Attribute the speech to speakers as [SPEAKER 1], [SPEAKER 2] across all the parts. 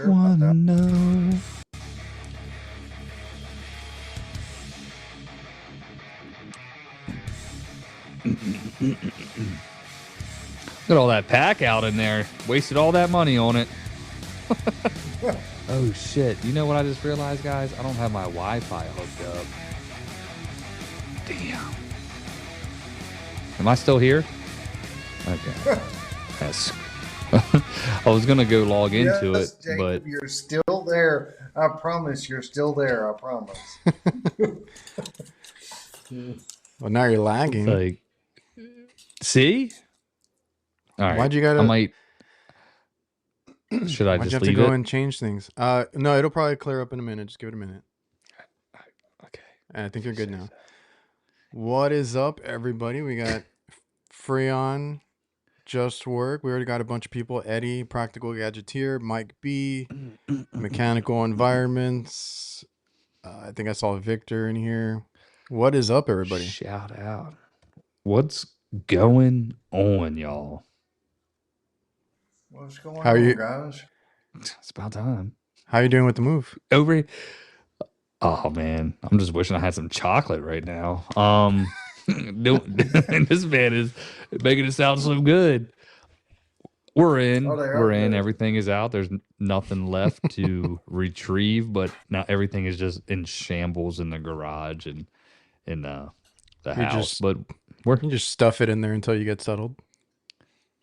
[SPEAKER 1] sure about that.
[SPEAKER 2] No. Got all that pack out in there. Wasted all that money on it. Oh shit! You know what I just realized, guys? I don't have my Wi-Fi hooked up. Damn. Am I still here? Okay. Yes. I was gonna go log into it,
[SPEAKER 1] Jacob,
[SPEAKER 2] but
[SPEAKER 1] you're still there. I promise you're still there. I promise.
[SPEAKER 3] Well, now you're lagging.
[SPEAKER 2] like, see? All right.
[SPEAKER 3] Why'd you gotta?
[SPEAKER 2] I might. Should I
[SPEAKER 3] Why'd
[SPEAKER 2] just
[SPEAKER 3] you have
[SPEAKER 2] leave
[SPEAKER 3] to go
[SPEAKER 2] it?
[SPEAKER 3] and change things? No, it'll probably clear up in a minute. Just give it a minute.
[SPEAKER 2] Okay.
[SPEAKER 3] I think you're good now. What is up, everybody? We got Freon, Just Work. We already got a bunch of people. Eddie, Practical Gadgeteer, Mike B, Mechanical Environments. I think I saw Victor in here. What is up, everybody?
[SPEAKER 2] Shout out. What's going on, y'all?
[SPEAKER 1] What's going
[SPEAKER 3] How are
[SPEAKER 1] on,
[SPEAKER 3] you-
[SPEAKER 1] guys?
[SPEAKER 2] It's about time.
[SPEAKER 3] How you doing with the move?
[SPEAKER 2] Over. Oh man, I'm just wishing I had some chocolate right now. No, this man is making it sound so good. We're in.
[SPEAKER 1] Oh, they are
[SPEAKER 2] We're in.
[SPEAKER 1] good.
[SPEAKER 2] Everything is out. There's nothing left to retrieve, but now everything is just in shambles in the garage and in the house. But
[SPEAKER 3] You can just stuff it in there until you get settled.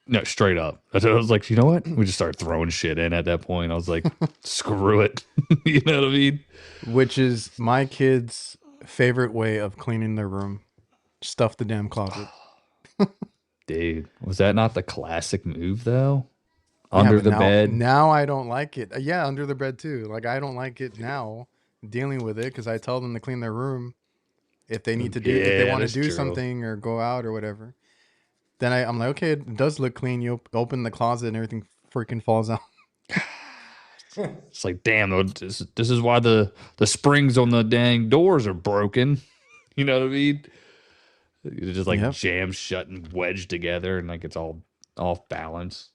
[SPEAKER 2] no, straight up. I was like, you know what? We just started throwing shit in at that point. I was like, screw it. You know what I mean?
[SPEAKER 3] Which is my kids' favorite way of cleaning their room. Stuff the damn closet.
[SPEAKER 2] Dude, was that not the classic move though?
[SPEAKER 3] Yeah,
[SPEAKER 2] Under
[SPEAKER 3] but
[SPEAKER 2] the
[SPEAKER 3] now,
[SPEAKER 2] bed.
[SPEAKER 3] Now I don't like it. Yeah, under the bed too. Like I don't like it now dealing with it because I tell them to clean their room if they need to do, if they
[SPEAKER 2] Yeah,
[SPEAKER 3] want to
[SPEAKER 2] that's
[SPEAKER 3] do
[SPEAKER 2] true.
[SPEAKER 3] something or go out or whatever. Then I'm like, okay, it does look clean. You open the closet and everything freaking falls out.
[SPEAKER 2] It's like, damn, this is why the springs on the dang doors are broken. You know what I mean? It's just like
[SPEAKER 3] Yep.
[SPEAKER 2] jammed shut and wedged together, and like it's all off balance.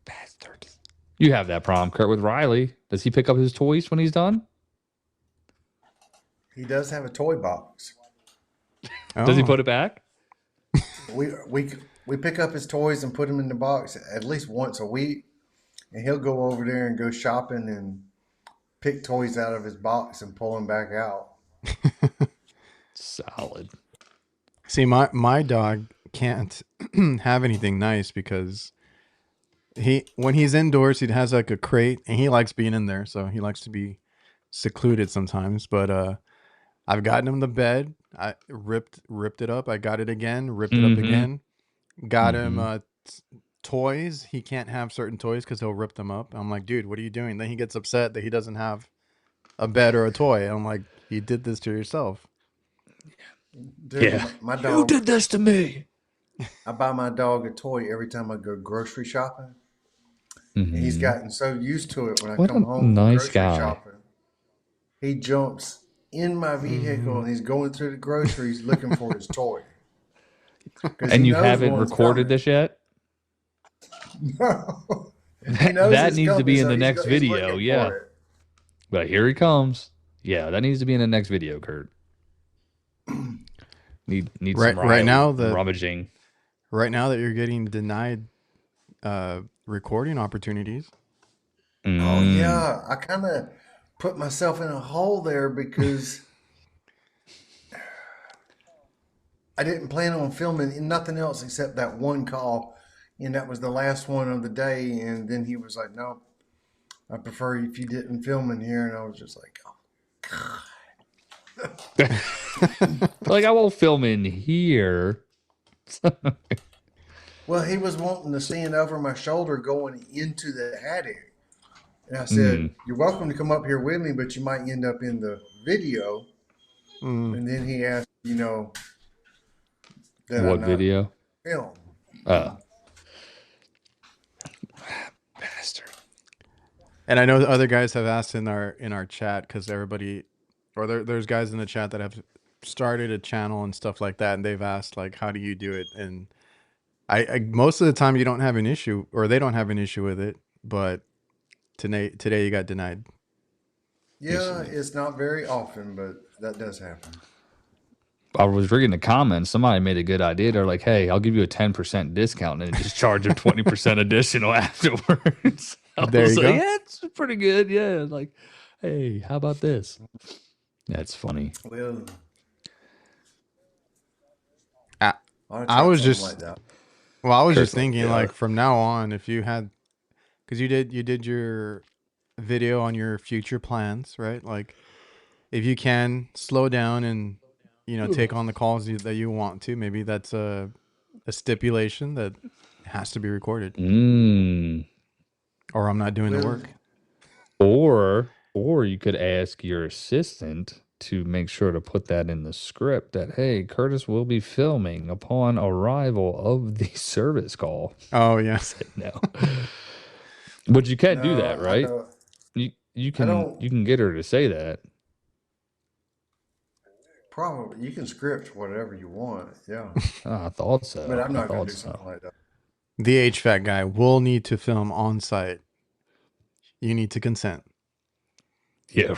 [SPEAKER 2] Bastards. You have that problem, Kurt, with Riley. Does he pick up his toys when he's done?
[SPEAKER 1] He does have a toy box.
[SPEAKER 2] Does he
[SPEAKER 3] Oh.
[SPEAKER 2] put it back?
[SPEAKER 1] We pick up his toys and put them in the box at least once a week, and he'll go over there and go shopping and pick toys out of his box and pull them back out.
[SPEAKER 2] Solid.
[SPEAKER 3] See, my dog can't have anything nice because when he's indoors, he has like a crate and he likes being in there, so he likes to be secluded sometimes. But I've gotten him the bed. I ripped it up. I got it again, ripped it up again. Got him toys. He can't have certain toys because he'll rip them up. I'm like, dude, what are you doing? Then he gets upset that he doesn't have a bed or a toy. I'm like, you did this to yourself.
[SPEAKER 1] Dude,
[SPEAKER 2] Yeah.
[SPEAKER 1] my
[SPEAKER 2] Who
[SPEAKER 1] dog.
[SPEAKER 2] did this to me?
[SPEAKER 1] I buy my dog a toy every time I go grocery shopping. And he's gotten so used to it when I
[SPEAKER 2] What
[SPEAKER 1] come
[SPEAKER 2] a
[SPEAKER 1] home from
[SPEAKER 2] nice
[SPEAKER 1] grocery
[SPEAKER 2] guy.
[SPEAKER 1] shopping. He jumps in my vehicle and he's going through the groceries looking for his toy. 'Cause
[SPEAKER 2] And
[SPEAKER 1] he
[SPEAKER 2] you
[SPEAKER 1] knows
[SPEAKER 2] haven't
[SPEAKER 1] one's
[SPEAKER 2] recorded
[SPEAKER 1] coming.
[SPEAKER 2] this yet?
[SPEAKER 1] No. He knows
[SPEAKER 2] That
[SPEAKER 1] it's
[SPEAKER 2] needs to
[SPEAKER 1] coming,
[SPEAKER 2] be in
[SPEAKER 1] so
[SPEAKER 2] the
[SPEAKER 1] he's
[SPEAKER 2] next
[SPEAKER 1] he's
[SPEAKER 2] video,
[SPEAKER 1] looking
[SPEAKER 2] yeah.
[SPEAKER 1] for it.
[SPEAKER 2] But here he comes. Yeah, that needs to be in the next video, Kurt. Need
[SPEAKER 3] Right-
[SPEAKER 2] some
[SPEAKER 3] right now,
[SPEAKER 2] rummaging.
[SPEAKER 3] Right now that you're getting denied recording opportunities.
[SPEAKER 1] Oh yeah, I kind of put myself in a hole there because I didn't plan on filming nothing else except that one call, and that was the last one of the day. And then he was like, "No, I prefer if you didn't film in here." And I was just like, "Oh God."
[SPEAKER 2] Like, I won't film in here.
[SPEAKER 1] Well, he was wanting to stand over my shoulder going into the attic. And I said, "You're welcome to come up here with me, but you might end up in the video." And then he asked, that
[SPEAKER 2] What
[SPEAKER 1] I not
[SPEAKER 2] video?
[SPEAKER 1] film.
[SPEAKER 2] Bastard.
[SPEAKER 3] And I know the other guys have asked in our chat because everybody, or there's guys in the chat that have started a channel and stuff like that, and they've asked like, how do you do it? And I most of the time you don't have an issue, or they don't have an issue with it, but today you got denied.
[SPEAKER 1] Yeah, it's not very often, but that does happen.
[SPEAKER 2] I was reading the comments. Somebody made a good idea. They're like, "Hey, I'll give you a 10% discount and just charge them 20% additional afterwards." I
[SPEAKER 3] There
[SPEAKER 2] was
[SPEAKER 3] you
[SPEAKER 2] like,
[SPEAKER 3] go.
[SPEAKER 2] "Yeah, it's pretty good." Yeah, like, hey, how about this? That's funny.
[SPEAKER 1] Well,
[SPEAKER 3] I,
[SPEAKER 1] I'll
[SPEAKER 3] I
[SPEAKER 1] try
[SPEAKER 3] was
[SPEAKER 1] something
[SPEAKER 3] just
[SPEAKER 1] like that.
[SPEAKER 3] well, I was just
[SPEAKER 2] Kurt's like,
[SPEAKER 3] thinking
[SPEAKER 2] yeah.
[SPEAKER 3] like from now on, if you had, because you did your video on your future plans, right? Like if you can slow down and take on the calls that you want to, maybe that's a stipulation that has to be recorded,
[SPEAKER 2] Mm.
[SPEAKER 3] or I'm not doing the
[SPEAKER 1] Well,
[SPEAKER 3] work.
[SPEAKER 2] Or you could ask your assistant to make sure to put that in the script that, hey, Curtis will be filming upon arrival of the service call.
[SPEAKER 3] Oh yeah.
[SPEAKER 2] Said no. But you can't do that,
[SPEAKER 1] no, I
[SPEAKER 2] right?
[SPEAKER 1] don't.
[SPEAKER 2] You
[SPEAKER 1] I
[SPEAKER 2] can
[SPEAKER 1] don't.
[SPEAKER 2] get her to say that.
[SPEAKER 1] Probably you can script whatever you want. Yeah,
[SPEAKER 2] I thought
[SPEAKER 1] but
[SPEAKER 2] so.
[SPEAKER 1] I'm
[SPEAKER 2] I
[SPEAKER 1] not gonna
[SPEAKER 2] thought
[SPEAKER 1] do something
[SPEAKER 2] so.
[SPEAKER 1] like that.
[SPEAKER 3] The HVAC guy will need to film on site. You need to consent.
[SPEAKER 2] Yeah.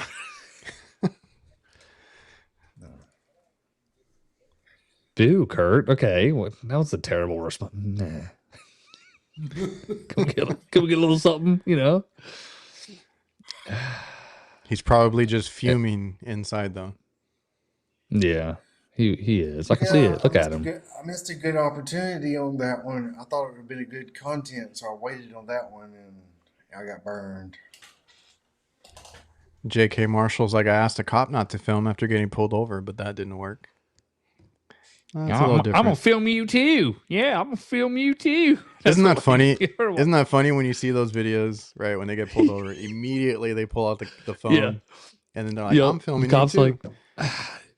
[SPEAKER 1] No.
[SPEAKER 2] Boo, Kurt. Okay. That was a terrible response. Nah. Go get a little something,
[SPEAKER 3] He's probably just
[SPEAKER 2] Eh,
[SPEAKER 3] fuming inside though.
[SPEAKER 2] Yeah. He is. I can see
[SPEAKER 1] Yeah,
[SPEAKER 2] it. Look at him.
[SPEAKER 1] I missed a good opportunity on that one. I thought it would have been a good content, so I waited on that one and I got burned.
[SPEAKER 3] J.K. Marshall's like, I asked a cop not to film after getting pulled over, but that didn't work. That's a little
[SPEAKER 2] I'm gonna
[SPEAKER 3] different.
[SPEAKER 2] film you too. Yeah, I'm gonna film you too. That's
[SPEAKER 3] Isn't that
[SPEAKER 2] what
[SPEAKER 3] funny?
[SPEAKER 2] you're
[SPEAKER 3] Isn't that funny when you see those videos, right? When they get pulled over, immediately they pull out the
[SPEAKER 2] Yeah.
[SPEAKER 3] phone and then they're like,
[SPEAKER 2] Yep.
[SPEAKER 3] I'm
[SPEAKER 2] The
[SPEAKER 3] filming you
[SPEAKER 2] cop's
[SPEAKER 3] too.
[SPEAKER 2] like,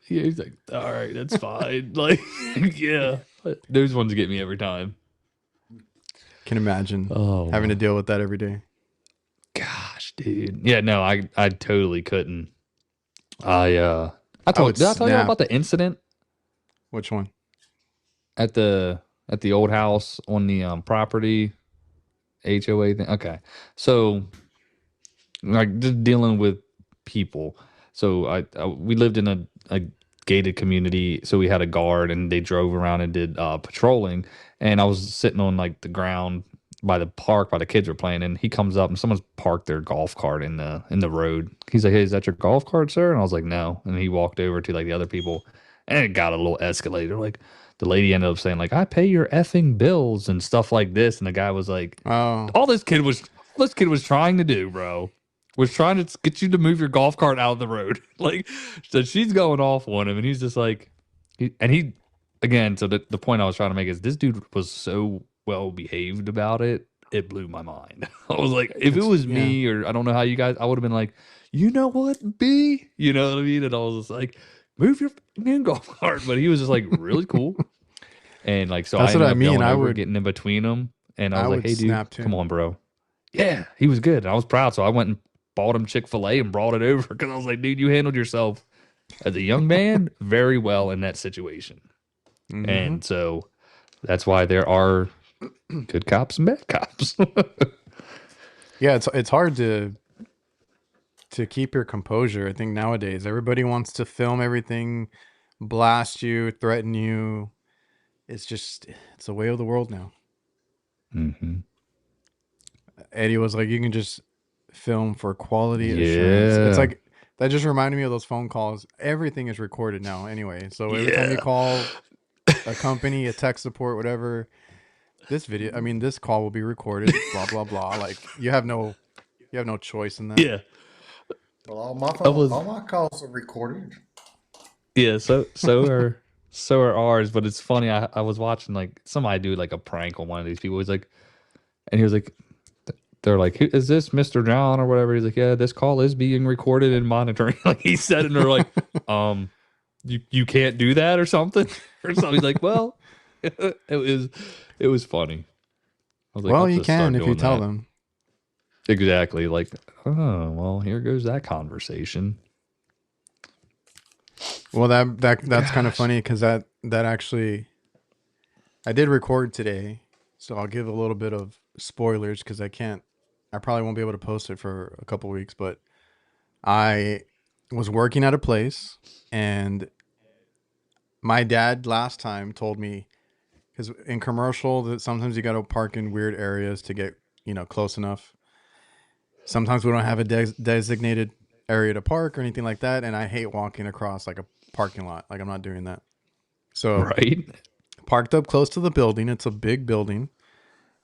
[SPEAKER 2] yeah, he's like, all right, that's fine. Like, yeah. Those ones get me every time.
[SPEAKER 3] Can imagine
[SPEAKER 2] Oh,
[SPEAKER 3] having to deal with that every day.
[SPEAKER 2] gosh, dude. Yeah, no, I totally couldn't.
[SPEAKER 3] I would
[SPEAKER 2] Did I tell you
[SPEAKER 3] snap.
[SPEAKER 2] about the incident
[SPEAKER 3] Which one?
[SPEAKER 2] at the old house on the property HOA thing? Okay. So like just dealing with people. So we lived in a gated community, so we had a guard and they drove around and did patrolling, and I was sitting on like the ground by the park while the kids were playing, and he comes up and someone's parked their golf cart in the road. He's like, "Hey, is that your golf cart, sir?" And I was like, "No." And he walked over to like the other people, and it got a little escalated. Like the lady ended up saying like, "I pay your effing bills" and stuff like this, and the guy was like,
[SPEAKER 3] Oh,
[SPEAKER 2] all this kid was trying to do, bro, was trying to get you to move your golf cart out of the road. Like, so she's going off on him, and he's just like, he again. So the point I was trying to make is this dude was so well behaved about it. It blew my mind. I was like, if it was
[SPEAKER 3] yeah.
[SPEAKER 2] me, or I don't know how you guys, I would have been like, you know what, B, you know what I mean? And I was just like, move your fucking golf cart. But he was just like really cool. And like, so I
[SPEAKER 3] That's what
[SPEAKER 2] ended
[SPEAKER 3] I
[SPEAKER 2] up
[SPEAKER 3] mean.
[SPEAKER 2] going
[SPEAKER 3] I
[SPEAKER 2] over,
[SPEAKER 3] would
[SPEAKER 2] getting in between them. And I
[SPEAKER 3] I
[SPEAKER 2] was like,
[SPEAKER 3] would
[SPEAKER 2] hey, dude,
[SPEAKER 3] snap too.
[SPEAKER 2] come on, bro. Yeah, he was good. And I was proud. So I went and bought him Chick-fil-A and brought it over because I was like, dude, you handled yourself as a young man very well in that situation.
[SPEAKER 3] Mm-hmm.
[SPEAKER 2] And so that's why there are good cops and bad cops.
[SPEAKER 3] Yeah, it's hard to keep your composure. I think nowadays everybody wants to film everything, blast you, threaten you. It's the way of the world now.
[SPEAKER 2] Mm-hmm.
[SPEAKER 3] Eddie was like, you can just film for quality assurance. It's
[SPEAKER 2] Yeah.
[SPEAKER 3] like that just reminded me of those phone calls. Everything is recorded now anyway. So every time you
[SPEAKER 2] Yeah.
[SPEAKER 3] call a company, a tech support, whatever, this call will be recorded, blah blah blah. Like you have no choice in that.
[SPEAKER 2] Yeah.
[SPEAKER 1] Well,
[SPEAKER 2] I was
[SPEAKER 1] all my calls are recorded.
[SPEAKER 2] Yeah, so are ours, but it's funny. I was watching like somebody do like a prank on one of these people. He's like, and he was like, they're like, "Who is this, Mr. John or whatever?" He's like, "Yeah, this call is being recorded and monitoring." Like he said, and they're like, you can't do that or something or something. He's like, "Well, it was funny." I was like,
[SPEAKER 3] Well,
[SPEAKER 2] "I'll
[SPEAKER 3] you
[SPEAKER 2] just start
[SPEAKER 3] can if you
[SPEAKER 2] doing
[SPEAKER 3] tell
[SPEAKER 2] that."
[SPEAKER 3] them.
[SPEAKER 2] Exactly. Like, oh well, here goes that conversation.
[SPEAKER 3] Well, that's kind of
[SPEAKER 2] Gosh.
[SPEAKER 3] funny because that actually I did record today, so I'll give a little bit of spoilers because I I probably won't be able to post it for a couple weeks, but I was working at a place, and my dad last time told me, because in commercial that sometimes you got to park in weird areas to get close enough. Sometimes we don't have a designated area to park or anything like that, and I hate walking across like a parking lot. Like I'm not doing that. So
[SPEAKER 2] Right.
[SPEAKER 3] parked up close to the building. It's a big building,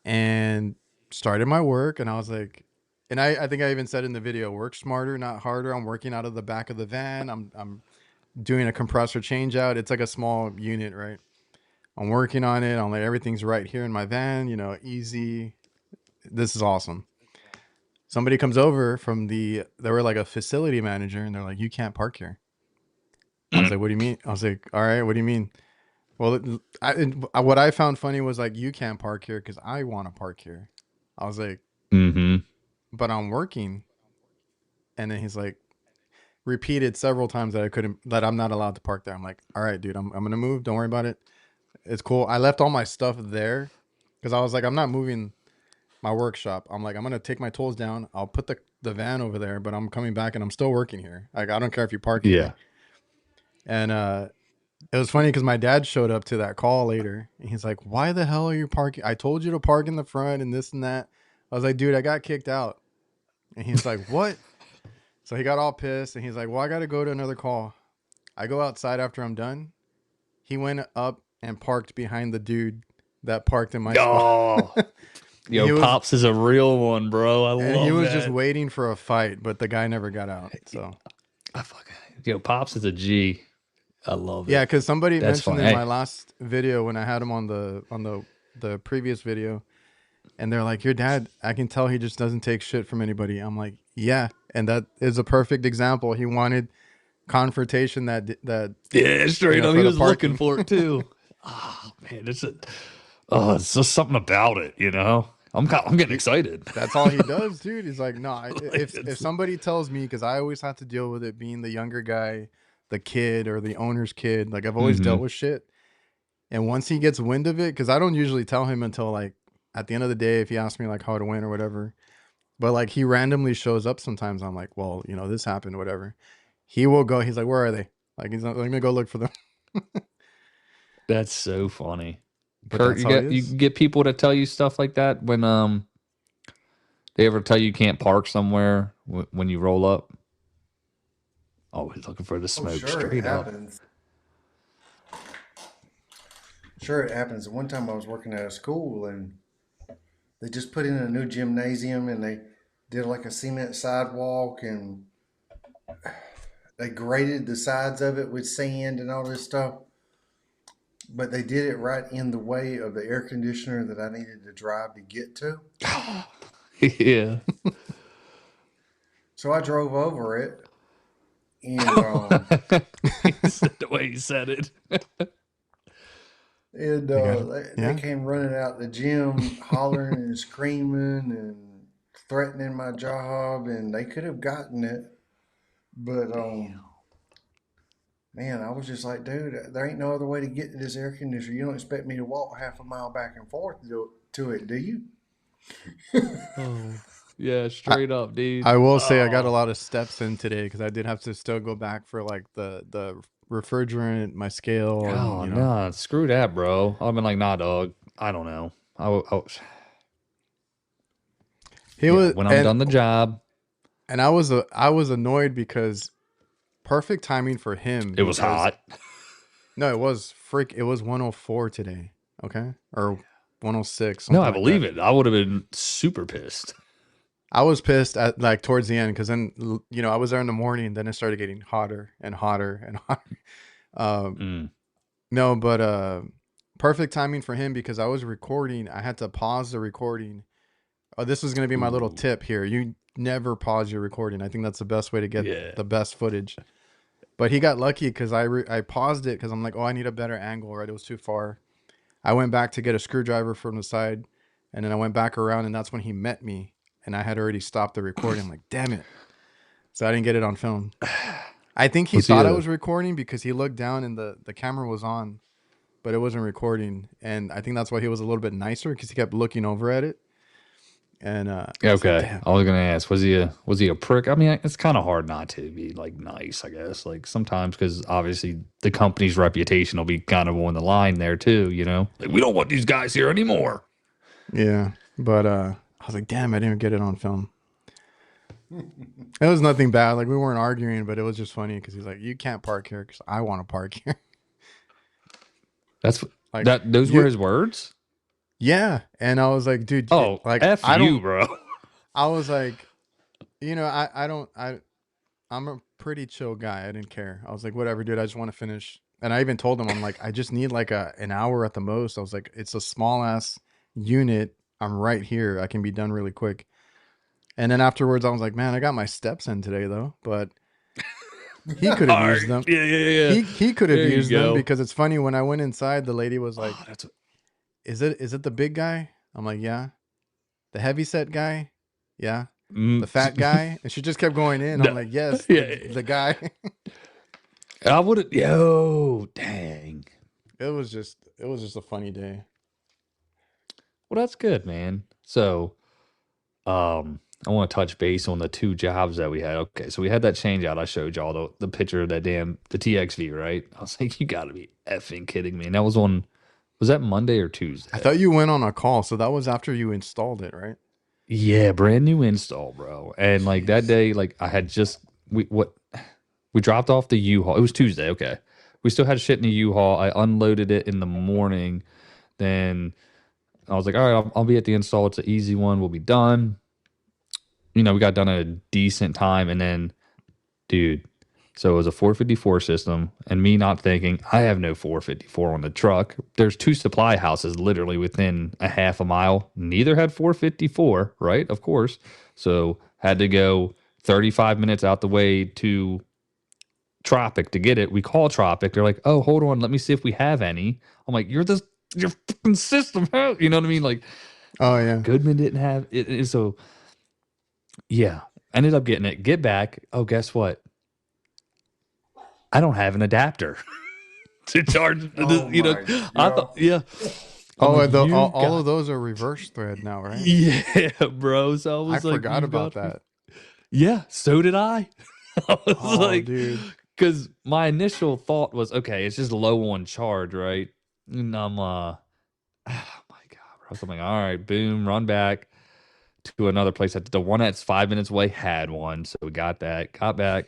[SPEAKER 3] and started my work. And I was like, and I think I even said in the video, work smarter, not harder. I'm working out of the back of the van. I'm doing a compressor change out. It's like a small unit, right? I'm working on it. I'm like, everything's right here in my van, easy. This is awesome. Somebody comes over they were like a facility manager, and they're like, you can't park here. I was like, what do you mean? I was like, all right, what do you mean? Well, what I found funny was like, you can't park here because I want to park here. I was like,
[SPEAKER 2] Mm-hmm.
[SPEAKER 3] but I'm working. And then he's like, repeated several times that I'm not allowed to park there. I'm like, all right, dude, I'm going to move. Don't worry about it. It's cool. I left all my stuff there because I was like, I'm not moving my workshop. I'm like, I'm going to take my tools down. I'll put the van over there, but I'm coming back and I'm still working here. Like, I don't care if you park
[SPEAKER 2] Yeah.
[SPEAKER 3] here. And, it was funny because my dad showed up to that call later, and he's like, why the hell are you parking? I told you to park in the front and this and that. I was like, dude, I got kicked out. And he's like, what? So he got all pissed, and he's like, well, I got to go to another call. I go outside after I'm done. He went up and parked behind the dude that parked in my spot.
[SPEAKER 2] Oh, yo, Pops is a real one, bro. I
[SPEAKER 3] And
[SPEAKER 2] love
[SPEAKER 3] he was
[SPEAKER 2] that.
[SPEAKER 3] just waiting for a fight, but the guy never got out. So
[SPEAKER 2] Yo, Pops is a G. I love it.
[SPEAKER 3] yeah, because somebody
[SPEAKER 2] That's
[SPEAKER 3] mentioned
[SPEAKER 2] fine.
[SPEAKER 3] in my last video when I had him on the previous video, and they're like, your dad, I can tell he just doesn't take shit from anybody. I'm like, yeah, and that is a perfect example. He wanted confrontation that
[SPEAKER 2] Yeah, straight up.
[SPEAKER 3] for
[SPEAKER 2] He
[SPEAKER 3] the
[SPEAKER 2] was looking
[SPEAKER 3] parking.
[SPEAKER 2] for it too. Oh man, it's just something about it, I'm getting excited.
[SPEAKER 3] That's all he does, dude. He's like, no, if
[SPEAKER 2] it's-
[SPEAKER 3] somebody tells me, because I always have to deal with it being the younger guy, the kid or the owner's kid. Like I've always dealt with shit. And once he gets wind of it, because I don't usually tell him until like at the end of the day if he asks me like how to win or whatever. But like he randomly shows up sometimes. I'm like, well, this happened, whatever. He will go. He's like, where are they? Like he's not, let me go look for them.
[SPEAKER 2] That's so funny.
[SPEAKER 3] But
[SPEAKER 2] Kurt,
[SPEAKER 3] that's
[SPEAKER 2] you
[SPEAKER 3] how it
[SPEAKER 2] get you
[SPEAKER 3] is.
[SPEAKER 2] get people to tell you stuff like that when they ever tell you can't park somewhere when you roll up. Always looking for the
[SPEAKER 1] Oh,
[SPEAKER 2] smoke
[SPEAKER 1] sure, it
[SPEAKER 2] straight up.
[SPEAKER 1] happens. Sure, it happens. One time I was working at a school, and they just put in a new gymnasium, and they did like a cement sidewalk, and they graded the sides of it with sand and all this stuff. But they did it right in the way of the air conditioner that I needed to drive to get to.
[SPEAKER 2] Yeah.
[SPEAKER 1] So I drove over it, and
[SPEAKER 2] The way he said it.
[SPEAKER 1] they came running out the gym, hollering and screaming and threatening my job, and they could have gotten it, but man, I was just like, dude, there ain't no other way to get to this air conditioner. You don't expect me to walk half a mile back and forth to it, do you?
[SPEAKER 2] Oh, yeah, straight up, dude.
[SPEAKER 3] I will say I got a lot of steps in today because I did have to still go back for like the refrigerant, my scale.
[SPEAKER 2] Oh,
[SPEAKER 3] And,
[SPEAKER 2] no, screw that, bro. I've been like, nah, dog. I don't know. When I'm done the job,
[SPEAKER 3] and I was annoyed because perfect timing for him.
[SPEAKER 2] it was hot.
[SPEAKER 3] No, it was 104 today. Okay, or 106.
[SPEAKER 2] No, I
[SPEAKER 3] like
[SPEAKER 2] believe
[SPEAKER 3] that.
[SPEAKER 2] it. I would have been super pissed.
[SPEAKER 3] I was pissed at like towards the end because then I was there in the morning. Then it started getting hotter and hotter and hotter. No, but perfect timing for him because I was recording. I had to pause the recording. Oh, this was going to be my little tip here. You never pause your recording. I think that's the best way to get the best footage. But he got lucky because I paused it because I'm like, oh, I need a better angle, right? It was too far. I went back to get a screwdriver from the side, and then I went back around, and that's when he met me, and I had already stopped the recording. I'm like, damn it. So I didn't get it on film. I think he thought I was recording because he looked down and the camera was on, but it wasn't recording. And I think that's why he was a little bit nicer because he kept looking over at it. And I was like,
[SPEAKER 2] Okay,
[SPEAKER 3] damn.
[SPEAKER 2] I was gonna ask, was he a prick? I mean, it's kind of hard not to be like nice, I guess. Like sometimes, because obviously the company's reputation will be kind of on the line there too. You know, like we don't want these guys here anymore.
[SPEAKER 3] Yeah. But I was like, damn, I didn't get it on film. It was nothing bad. Like we weren't arguing, but it was just funny because he's like, you can't park here because I want to park here.
[SPEAKER 2] That's
[SPEAKER 3] Like
[SPEAKER 2] that. Those were
[SPEAKER 3] you,
[SPEAKER 2] his words.
[SPEAKER 3] yeah. And I was like, dude,
[SPEAKER 2] Oh,
[SPEAKER 3] like
[SPEAKER 2] f
[SPEAKER 3] I
[SPEAKER 2] you,
[SPEAKER 3] don't.
[SPEAKER 2] bro.
[SPEAKER 3] I was like, I don't. I'm a pretty chill guy. I didn't care. I was like, whatever, dude. I just want to finish. And I even told him, I'm like, I just need like an hour at the most. I was like, it's a small ass unit. I'm right here. I can be done really quick. And then afterwards, I was like, man, I got my steps in today though, but he could have
[SPEAKER 2] All
[SPEAKER 3] used
[SPEAKER 2] right.
[SPEAKER 3] them.
[SPEAKER 2] Yeah.
[SPEAKER 3] He could have
[SPEAKER 2] There you
[SPEAKER 3] used them
[SPEAKER 2] go.
[SPEAKER 3] because it's funny when I went inside, the lady was like,
[SPEAKER 2] Oh, that's
[SPEAKER 3] is it the big guy? I'm like, yeah. The heavy set guy? Yeah. The fat guy? And she just kept going in. I'm
[SPEAKER 2] No,
[SPEAKER 3] like, yes,
[SPEAKER 2] yeah.
[SPEAKER 3] the guy.
[SPEAKER 2] I would have. Yo, dang.
[SPEAKER 3] It was just a funny day.
[SPEAKER 2] Well, that's good, man. So, I want to touch base on the two jobs that we had. Okay, so we had that change out. I showed y'all the picture of that the TXV, right? I was like, you got to be effing kidding me. And that was that Monday or Tuesday?
[SPEAKER 3] I thought you went on a call, so that was after you installed it, right?
[SPEAKER 2] Yeah, brand new install, bro. And like that
[SPEAKER 3] Jeez.
[SPEAKER 2] day, like I had just we dropped off the U-Haul. It was Tuesday. Okay, we still had shit in the U-Haul. I unloaded it in the morning. Then I was like, all right, I'll be at the install. It's an easy one. We'll be done. You know, we got done at a decent time, and then, dude, so it was a 454 system, and me not thinking I have no 454 on the truck. There's two supply houses literally within a half a mile. Neither had 454, right? Of course. So had to go 35 minutes out the way to Tropic to get it. We call Tropic. They're like, oh, hold on, let me see if we have any. I'm like, your fucking system, huh? You know what I mean? Like,
[SPEAKER 3] Oh yeah.
[SPEAKER 2] Goodman didn't have it. So yeah, ended up getting it. Get back. Oh, guess what? I don't have an adapter to charge.
[SPEAKER 1] Oh
[SPEAKER 2] You know,
[SPEAKER 1] my
[SPEAKER 2] I
[SPEAKER 1] God.
[SPEAKER 2] thought, yeah. I'm
[SPEAKER 3] Oh,
[SPEAKER 2] like,
[SPEAKER 3] and
[SPEAKER 2] you
[SPEAKER 3] all
[SPEAKER 2] got,
[SPEAKER 3] of those are reverse thread now, right?
[SPEAKER 2] yeah, bro. So I
[SPEAKER 3] I
[SPEAKER 2] was like,
[SPEAKER 3] forgot
[SPEAKER 2] you
[SPEAKER 3] about
[SPEAKER 2] got me.
[SPEAKER 3] that.
[SPEAKER 2] Yeah, so did I. I was
[SPEAKER 3] Oh,
[SPEAKER 2] like,
[SPEAKER 3] dude.
[SPEAKER 2] because my initial thought was, okay, it's just low on charge, right? And I'm, oh my God, bro. So I'm like, all right, boom, run back to another place. The one that's 5 minutes away had one. So we got that, got back,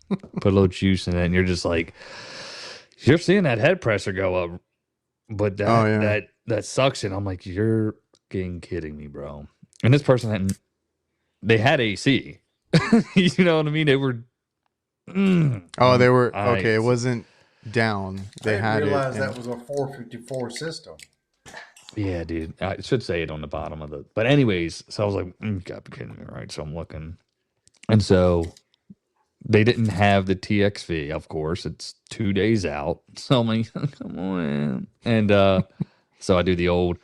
[SPEAKER 2] put a little juice in it, and you're just like, you're seeing that head pressure go up, but
[SPEAKER 3] Oh yeah.
[SPEAKER 2] that suction, I'm like, you're fucking kidding me, bro. And this person they had AC. You know what I mean? They were.
[SPEAKER 3] Oh, they were
[SPEAKER 2] I
[SPEAKER 3] okay. It wasn't down.
[SPEAKER 1] I
[SPEAKER 3] They
[SPEAKER 1] didn't
[SPEAKER 3] had it.
[SPEAKER 1] realize
[SPEAKER 3] And
[SPEAKER 1] that was a 454 system.
[SPEAKER 2] Yeah, dude. I should say it on the bottom of the. But anyways, so I was like, you gotta be kidding me, right? So I'm looking, and so they didn't have the TXV. Of course, it's 2 days out. So I'm like, come on, and so I do the old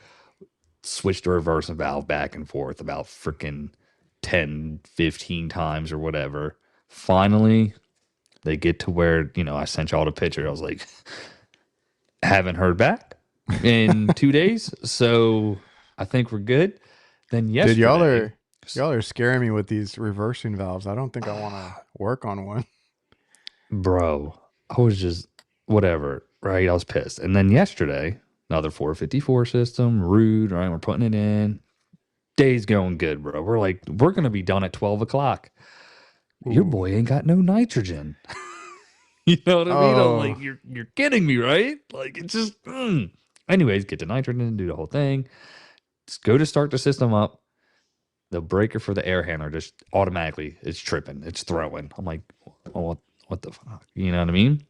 [SPEAKER 2] switch the reverse valve back and forth about freaking 10, 15 times or whatever. Finally, they get to where, I sent y'all the picture. I was like, haven't heard back in 2 days. So I think we're good. Then
[SPEAKER 3] dude,
[SPEAKER 2] yesterday,
[SPEAKER 3] y'all are scaring me with these reversing valves. I don't think I want to work on one.
[SPEAKER 2] bro, I was just whatever, right? I was pissed. And then yesterday, another 454 system, rude, right? We're putting it in. Day's going good, bro. We're going to be done at 12 o'clock. Your
[SPEAKER 3] Ooh.
[SPEAKER 2] boy ain't got no nitrogen. You know what I mean? I'm like,
[SPEAKER 3] Oh,
[SPEAKER 2] you're kidding me, right? Like it's just anyways, get the nitrogen, do the whole thing. Just go to start the system up. The breaker for the air handler just automatically it's tripping. It's throwing. I'm like, well, what the fuck? You know what I mean?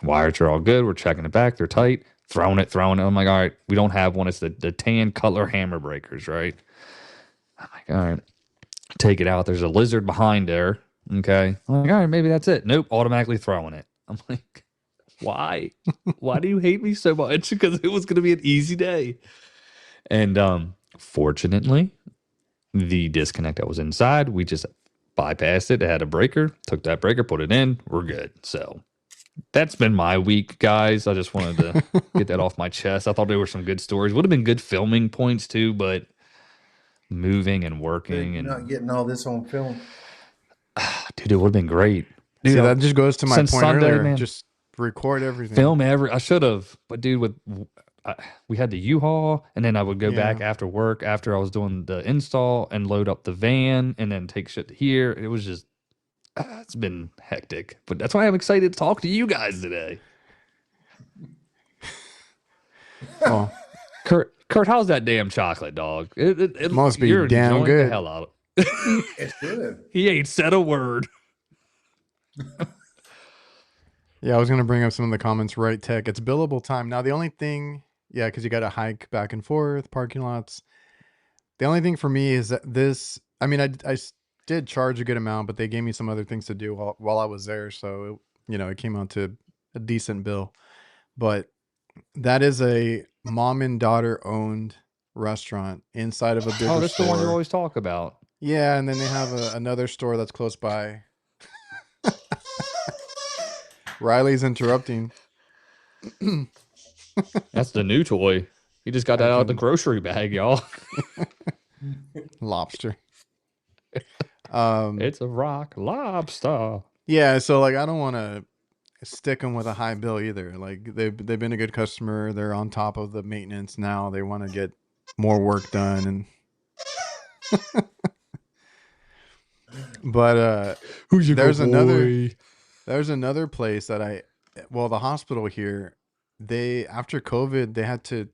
[SPEAKER 2] Wires are all good. We're checking it back. They're tight. Throwing it. I'm like, all right, we don't have one. It's the tan Cutler hammer breakers, right? I'm like, all right, take it out. There's a lizard behind there. Okay. I'm like, all right, maybe that's it. Nope, automatically throwing it. I'm like, why? Why do you hate me so much? Because it was gonna be an easy day. And fortunately, the disconnect that was inside, we just bypassed it. It had a breaker, took that breaker, put it in, we're good. So that's been my week, guys. I just wanted to get that off my chest. I thought there were some good stories. Would have been good filming points too, but moving and
[SPEAKER 1] Dude,
[SPEAKER 2] working,
[SPEAKER 1] you're not
[SPEAKER 2] and
[SPEAKER 1] getting all this on film.
[SPEAKER 2] dude, it would have been great.
[SPEAKER 3] See,
[SPEAKER 2] Dude,
[SPEAKER 3] that just goes to my
[SPEAKER 2] since
[SPEAKER 3] point
[SPEAKER 2] Sunday,
[SPEAKER 3] earlier.
[SPEAKER 2] man,
[SPEAKER 3] Just record everything.
[SPEAKER 2] film every. I should have, but dude, we had the U-Haul, and then I would go
[SPEAKER 3] Yeah.
[SPEAKER 2] back after work after I was doing the install and load up the van, and then take shit to here. It was just, it's been hectic. But that's why I'm excited to talk to you guys today.
[SPEAKER 3] Well,
[SPEAKER 2] Kurt, how's that damn chocolate, dog?
[SPEAKER 3] must be
[SPEAKER 2] You're
[SPEAKER 3] damn
[SPEAKER 2] enjoying the
[SPEAKER 3] good.
[SPEAKER 2] hell out of it.
[SPEAKER 1] It's good.
[SPEAKER 2] He ain't said a word.
[SPEAKER 3] Yeah, I was gonna bring up some of the comments. Right, Tech. It's billable time now. The only thing, yeah, because you got to hike back and forth, parking lots. The only thing for me is that this. I mean, did charge a good amount, but they gave me some other things to do while I was there, so it came out to a decent bill. But that is a mom and daughter owned restaurant inside of a bigger
[SPEAKER 2] Oh, that's the one you
[SPEAKER 3] store.
[SPEAKER 2] always talk about.
[SPEAKER 3] Yeah, and then they have another store that's close by. Riley's interrupting.
[SPEAKER 2] That's the new toy. He just got that out of the grocery bag, y'all.
[SPEAKER 3] Lobster.
[SPEAKER 2] It's a rock lobster.
[SPEAKER 3] Yeah, so like I don't want to stick them with a high bill either. Like they've been a good customer. They're on top of the maintenance now. They want to get more work done but
[SPEAKER 2] Who's your
[SPEAKER 3] there's
[SPEAKER 2] good boy?
[SPEAKER 3] there's another place that the hospital here, they after COVID they had to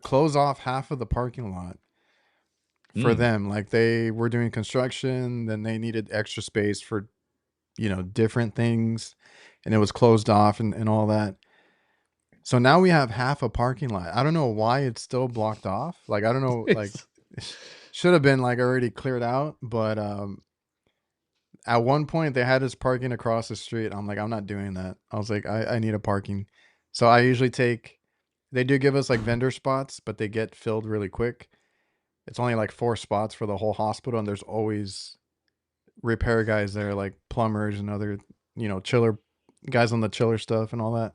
[SPEAKER 3] close off half of the parking lot for them. Like they were doing construction, then they needed extra space for different things, and it was closed off and all that. So now we have half a parking lot. I don't know why it's still blocked off. Like I don't know, like should have been like already cleared out, but at one point they had us parking across the street. I'm like, I'm not doing that. I was like, I need a parking. So I usually they do give us like vendor spots, but they get filled really quick. It's only like 4 spots for the whole hospital, and there's always repair guys there, like plumbers and other, chiller guys on the chiller stuff and all that.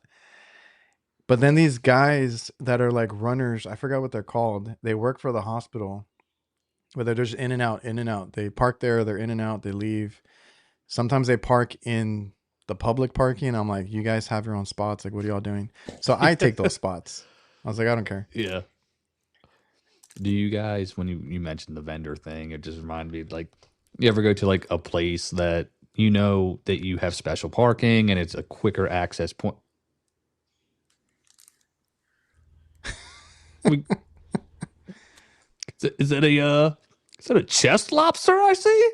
[SPEAKER 3] But then these guys that are like runners, I forgot what they're called. They work for the hospital, but they're just in and out, in and out. They park there, they're in and out, they leave. Sometimes they park in the public parking. I'm like, you guys have your own spots. Like, what are y'all doing? So I take those spots. I was like, I don't care.
[SPEAKER 2] Yeah. Do you guys, when you mentioned the vendor thing, it just reminded me, like, you ever go to like a place that you know that you have special parking and it's a quicker access point? Is that a chest lobster I see?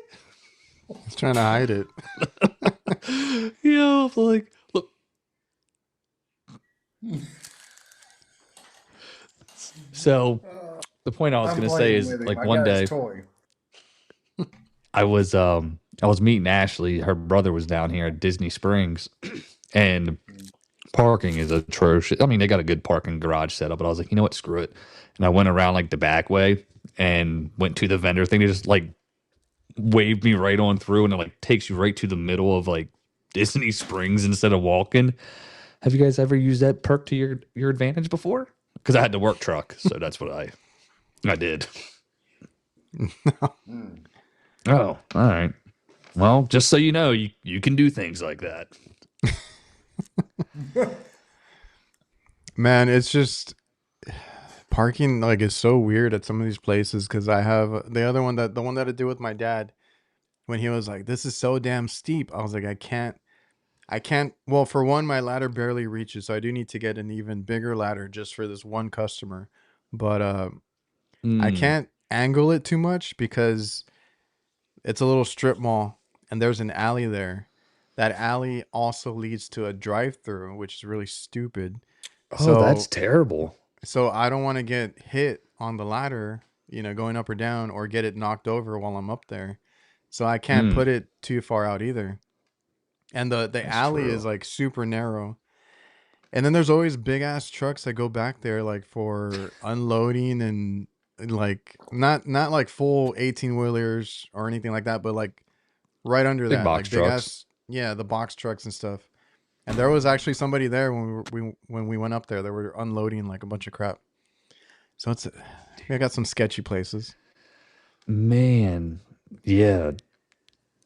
[SPEAKER 3] I was trying to hide it.
[SPEAKER 2] Yeah, like, look. So the point I was going to say is, like, one day I was meeting Ashley. Her brother was down here at Disney Springs, and parking is atrocious. I mean, they got a good parking garage setup, but I was like, you know what, screw it. And I went around like the back way and went to the vendor thing. They just like waved me right on through, and it like takes you right to the middle of like Disney Springs instead of walking. Have you guys ever used that perk to your advantage before? Because I had the work truck, so that's what I did. Oh, all right. Well, just so you know, you can do things like that.
[SPEAKER 3] Man, it's just parking like is so weird at some of these places, because I have the one that I did with my dad when he was like, this is so damn steep. I was like, I can't. Well, for one, my ladder barely reaches, so I do need to get an even bigger ladder just for this one customer. But I can't angle it too much because it's a little strip mall and there's an alley there. That alley also leads to a drive-through, which is really stupid.
[SPEAKER 2] Oh, that's terrible.
[SPEAKER 3] So I don't want to get hit on the ladder, going up or down, or get it knocked over while I'm up there. So I can't put it too far out either. And the alley is like super narrow. And then there's always big ass trucks that go back there like for unloading and like not like full 18-wheelers or anything like that, but like right under
[SPEAKER 2] Big
[SPEAKER 3] that,
[SPEAKER 2] box
[SPEAKER 3] like big
[SPEAKER 2] trucks.
[SPEAKER 3] ass, yeah, the box trucks and stuff. And there was actually somebody there when we went up there. They were unloading like a bunch of crap. So we got some sketchy places.
[SPEAKER 2] Man, yeah,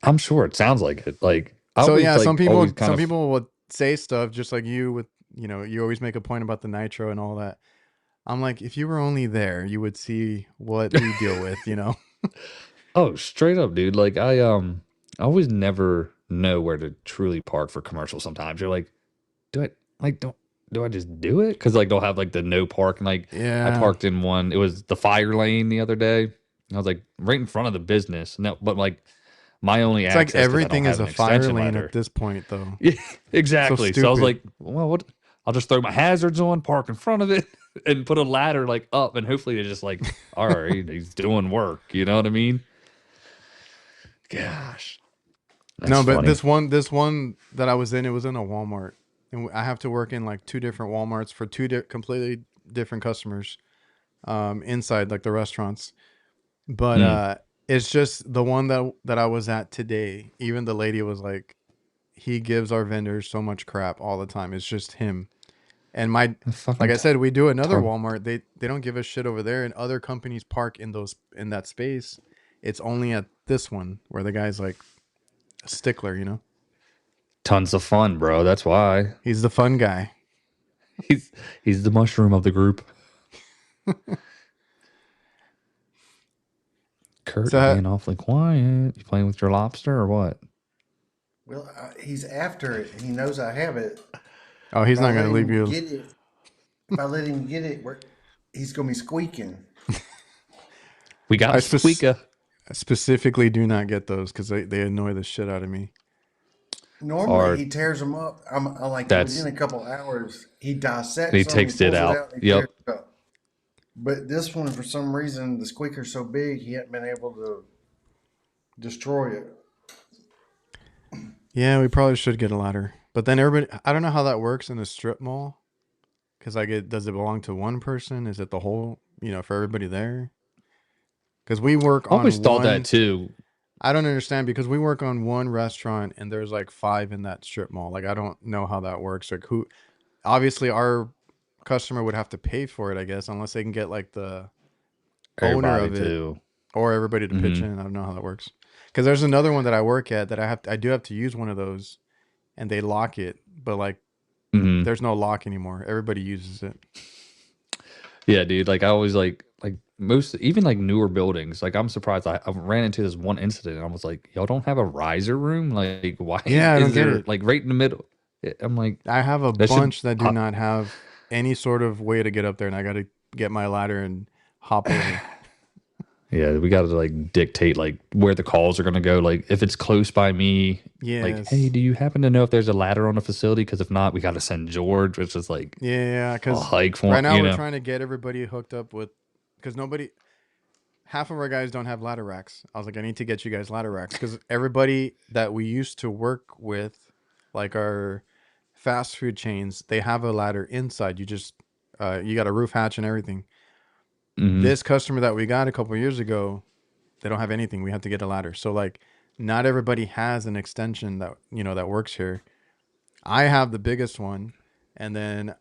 [SPEAKER 2] I'm sure it sounds like it. Like I
[SPEAKER 3] So
[SPEAKER 2] always
[SPEAKER 3] yeah,
[SPEAKER 2] like always kind
[SPEAKER 3] some
[SPEAKER 2] of.
[SPEAKER 3] people would say stuff just like you with, you always make a point about the nitro and all that. I'm like, if you were only there, you would see what we deal with.
[SPEAKER 2] Oh, straight up, dude. Like I always never know where to truly park for commercial. Sometimes you're like, do I like don't do I just do it? Because like they'll have like the no parking. Like I
[SPEAKER 3] Yeah.
[SPEAKER 2] parked in one. It was the fire lane the other day. I was like right in front of the business. No, but like my only
[SPEAKER 3] It's like
[SPEAKER 2] access because I don't
[SPEAKER 3] everything is
[SPEAKER 2] have
[SPEAKER 3] a
[SPEAKER 2] an
[SPEAKER 3] fire
[SPEAKER 2] extension
[SPEAKER 3] lane at
[SPEAKER 2] ladder.
[SPEAKER 3] this point, though.
[SPEAKER 2] Yeah,
[SPEAKER 3] So
[SPEAKER 2] exactly. So I was
[SPEAKER 3] stupid.
[SPEAKER 2] like, well, what? I'll just throw my hazards on, park in front of it, and put a ladder like up, and hopefully they're just like, all right, he's doing work. You know what I mean? Gosh, that's
[SPEAKER 3] No, but
[SPEAKER 2] funny.
[SPEAKER 3] this one that I was in, it was in a Walmart, and I have to work in like two different WalMarts for completely different customers, inside like the restaurants. But
[SPEAKER 2] Mm.
[SPEAKER 3] it's just the one that I was at today. Even the lady was like, he gives our vendors so much crap all the time. It's just him. And like
[SPEAKER 2] Fucking
[SPEAKER 3] I said, we do another
[SPEAKER 2] tar-
[SPEAKER 3] Walmart. They don't give a shit over there, and other companies park in that space. It's only at this one where the guy's like a stickler.
[SPEAKER 2] tons of fun, bro. That's why
[SPEAKER 3] He's the fun guy.
[SPEAKER 2] he's he's the mushroom of the group. Kurt,
[SPEAKER 3] So
[SPEAKER 2] you're being awfully quiet. You playing with your lobster or what?
[SPEAKER 1] Well, he's after it. He knows I have it.
[SPEAKER 3] oh,
[SPEAKER 1] If
[SPEAKER 3] he's
[SPEAKER 1] I
[SPEAKER 3] not
[SPEAKER 1] let
[SPEAKER 3] gonna leave
[SPEAKER 1] him
[SPEAKER 3] you.
[SPEAKER 1] get it, if I let him get it, he's gonna be squeaking.
[SPEAKER 2] We got
[SPEAKER 3] I
[SPEAKER 2] a squeaker.
[SPEAKER 3] specifically do not get those because they annoy the shit out of me.
[SPEAKER 1] Normally,
[SPEAKER 2] Or
[SPEAKER 1] he tears them up. I'm like within
[SPEAKER 2] that's
[SPEAKER 1] a couple hours, he
[SPEAKER 2] he
[SPEAKER 1] dissects them, he
[SPEAKER 2] takes it
[SPEAKER 1] pulls it
[SPEAKER 2] out.
[SPEAKER 1] out, and he tears
[SPEAKER 2] Yep.
[SPEAKER 1] it up. But this one, for some reason, the squeaker's so big, he hadn't been able to destroy it.
[SPEAKER 3] Yeah, we probably should get a ladder. But then everybody, I don't know how that works in a strip mall. Because like, does it belong to one person? Is it the whole, for everybody there? Because we work
[SPEAKER 2] Always
[SPEAKER 3] on
[SPEAKER 2] thought that
[SPEAKER 3] one.
[SPEAKER 2] too.
[SPEAKER 3] I don't understand because we work on one restaurant and there's like five in that strip mall. Like I don't know how that works. Like who? Obviously, our customer would have to pay for it, I guess, unless they can get like the owner
[SPEAKER 2] Everybody
[SPEAKER 3] of it
[SPEAKER 2] too.
[SPEAKER 3] or everybody to pitch
[SPEAKER 2] Hmm.
[SPEAKER 3] in. I don't know how that works. Because there's another one that I work at that I do have to use one of those, and they lock it, but like
[SPEAKER 2] Hmm.
[SPEAKER 3] there's no lock anymore. Everybody uses it.
[SPEAKER 2] Yeah, dude. Like I always like most even like newer buildings. Like I'm surprised. I ran into this one incident and I was like, y'all don't have a riser room? Like why
[SPEAKER 3] Yeah, I don't
[SPEAKER 2] is
[SPEAKER 3] get
[SPEAKER 2] there
[SPEAKER 3] it.
[SPEAKER 2] like right in the middle? I'm like,
[SPEAKER 3] I have a
[SPEAKER 2] that should
[SPEAKER 3] bunch that do not have any sort of way to get up there, and I got to get my ladder and hop over.
[SPEAKER 2] yeah, we got to like dictate like where the calls are going to go. Like if it's close by me, like, hey,
[SPEAKER 3] Yes.
[SPEAKER 2] do you happen to know if there's a ladder on the facility? Because if not, we got to send George, which is like
[SPEAKER 3] Yeah,
[SPEAKER 2] a
[SPEAKER 3] because
[SPEAKER 2] hike for
[SPEAKER 3] right now
[SPEAKER 2] you
[SPEAKER 3] we're
[SPEAKER 2] know.
[SPEAKER 3] trying to get everybody hooked up with, because half of our guys don't have ladder racks. I was like, I need to get you guys ladder racks because everybody that we used to work with, like our fast food chains, they have a ladder inside. You got a roof hatch and everything.
[SPEAKER 2] Hmm.
[SPEAKER 3] This customer that we got a couple years ago, they don't have anything. We have to get a ladder. So like, not everybody has an extension that works here. I have the biggest one, and then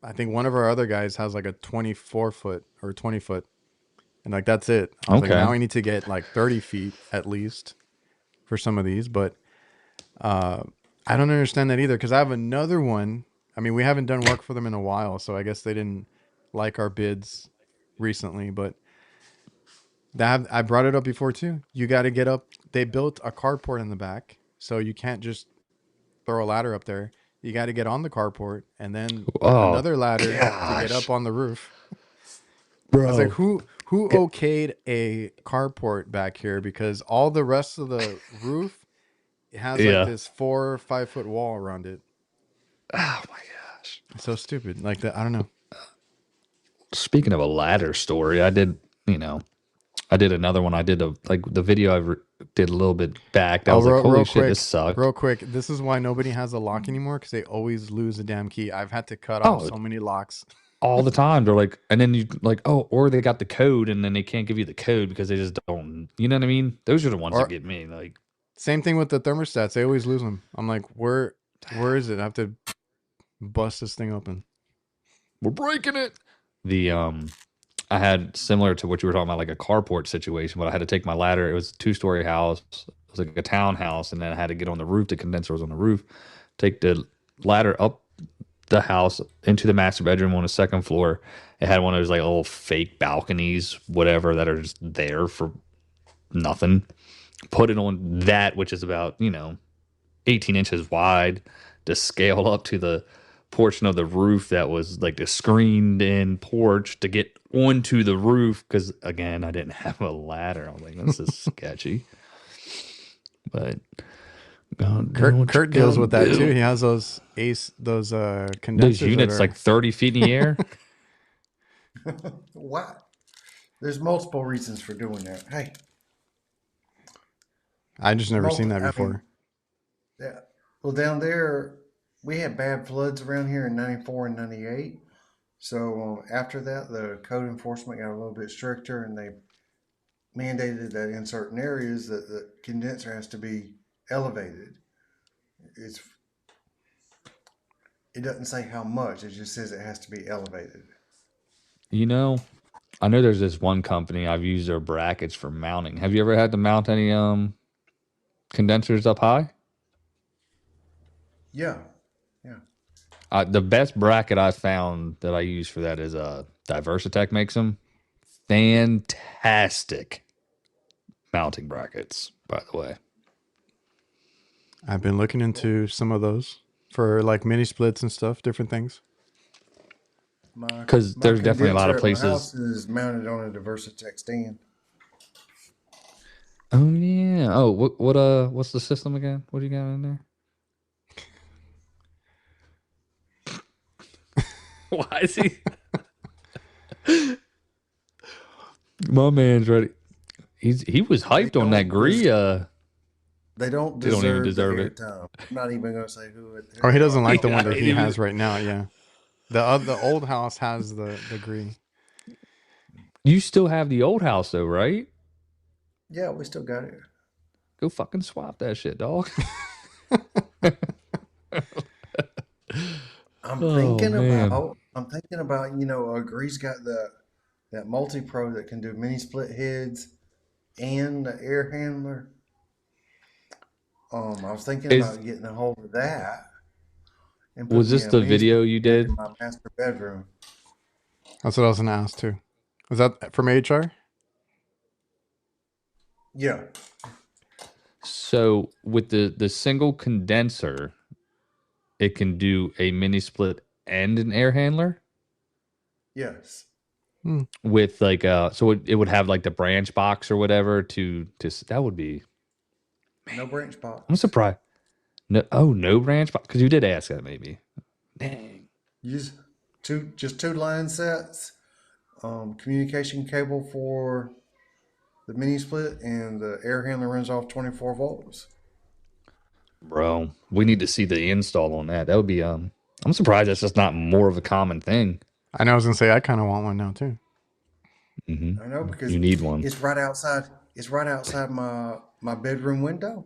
[SPEAKER 3] I think one of our other guys has like a 24 foot or 20 foot, and like that's it. I was like,
[SPEAKER 2] Okay.
[SPEAKER 3] now I need to get like 30 feet at least for some of these, but uh, I don't understand that either because I have another one. I mean, we haven't done work for them in a while, so I guess they didn't like our bids recently, but that I brought it up before too. You got to get up. They built a carport in the back, so you can't just throw a ladder up there. You got to get on the carport and then
[SPEAKER 2] Oh
[SPEAKER 3] another ladder to get up
[SPEAKER 2] gosh,
[SPEAKER 3] on the roof. I was like,
[SPEAKER 2] bro.
[SPEAKER 3] who okayed a carport back here? Because all the rest of the roof has like
[SPEAKER 2] Yeah.
[SPEAKER 3] this 4 or 5 foot wall around it.
[SPEAKER 2] Oh my gosh.
[SPEAKER 3] It's so stupid. Like that, I don't know.
[SPEAKER 2] Speaking of a ladder story, I did, I did another one. I did like the video did a little bit back. That
[SPEAKER 3] Oh,
[SPEAKER 2] was like, holy shit, this
[SPEAKER 3] quick,
[SPEAKER 2] sucked.
[SPEAKER 3] real quick. This is why nobody has a lock anymore because they always lose a damn key. I've had to cut off
[SPEAKER 2] Oh,
[SPEAKER 3] so many locks.
[SPEAKER 2] all the time. They're like, and then you like, oh, or they got the code and then they can't give you the code because they just don't, you know what I mean? Those are the ones that
[SPEAKER 3] Or
[SPEAKER 2] get me. Like,
[SPEAKER 3] same thing with the thermostats. They always lose them. I'm like, where is it? I have to bust this thing open.
[SPEAKER 2] we're breaking it. The, I had similar to what you were talking about, like a carport situation, but I had to take my ladder. It was a 2-story house. It was like a townhouse, and then I had to get on the roof. The condenser was on the roof. Take the ladder up the house into the master bedroom on the second floor. It had one of those like little fake balconies, whatever, that are just there for nothing. Put it on that, which is about 18 inches wide, to scale up to the portion of the roof that was like the screened in porch to get onto the roof. Because again, I didn't have a ladder. I was like, this is sketchy. But
[SPEAKER 3] Kurt deals with that too. He has those condensers.
[SPEAKER 2] Those units like 30 feet in the air.
[SPEAKER 1] What? There's multiple reasons for doing that. Hey,
[SPEAKER 3] I just never seen that before.
[SPEAKER 1] Yeah. Well, down there, we had bad floods around here in 94 and 98. So after that, the code enforcement got a little bit stricter, and they mandated that in certain areas that the condenser has to be elevated. It doesn't say how much. It just says it has to be elevated.
[SPEAKER 2] I know there's this one company I've used their brackets for mounting. Have you ever had to mount any condensers up high?
[SPEAKER 1] Yeah.
[SPEAKER 2] The best bracket I found that I use for that is Diversitech makes them. Fantastic mounting brackets, by the way.
[SPEAKER 3] I've been looking into some of those for like mini splits and stuff, different things.
[SPEAKER 2] Because there's definitely a lot of places.
[SPEAKER 1] My house is mounted on a Diversitech stand.
[SPEAKER 2] Oh yeah. Oh, what's the system again? What do you got in there? Why is he? My man's ready. He was hyped on that Gree.
[SPEAKER 1] They don't
[SPEAKER 2] even deserve
[SPEAKER 1] the
[SPEAKER 2] it.
[SPEAKER 1] airtime. I'm not even going to say who it.
[SPEAKER 3] Or he doesn't like the one that he has right now. Yeah, the old house has the Gree.
[SPEAKER 2] You still have the old house though, right?
[SPEAKER 1] Yeah, we still got it.
[SPEAKER 2] Go fucking swap that shit, dog.
[SPEAKER 1] I'm thinking about Gree's got that multi-pro that can do mini split heads and the air handler. I was thinking about getting a hold of that. And
[SPEAKER 2] was this the video you did?
[SPEAKER 1] In my master bedroom.
[SPEAKER 3] That's what I was going to ask too. Was that from HR?
[SPEAKER 1] Yeah.
[SPEAKER 2] So with the single condenser, it can do a mini split and an air handler.
[SPEAKER 1] Yes.
[SPEAKER 2] With like so it would have like the branch box or whatever to that would be. Man,
[SPEAKER 1] no branch box.
[SPEAKER 2] I'm surprised. No branch box, because you did ask that maybe. Dang.
[SPEAKER 1] Use just two line sets, communication cable for the mini split, and the air handler runs off 24 volts.
[SPEAKER 2] Bro, we need to see the install on that. That would be I'm surprised that's just not more of a common thing.
[SPEAKER 3] I know. I was gonna say I kind of want one now too.
[SPEAKER 1] Mm-hmm. I know, because
[SPEAKER 2] you need one.
[SPEAKER 1] It's right outside. It's right outside my bedroom window,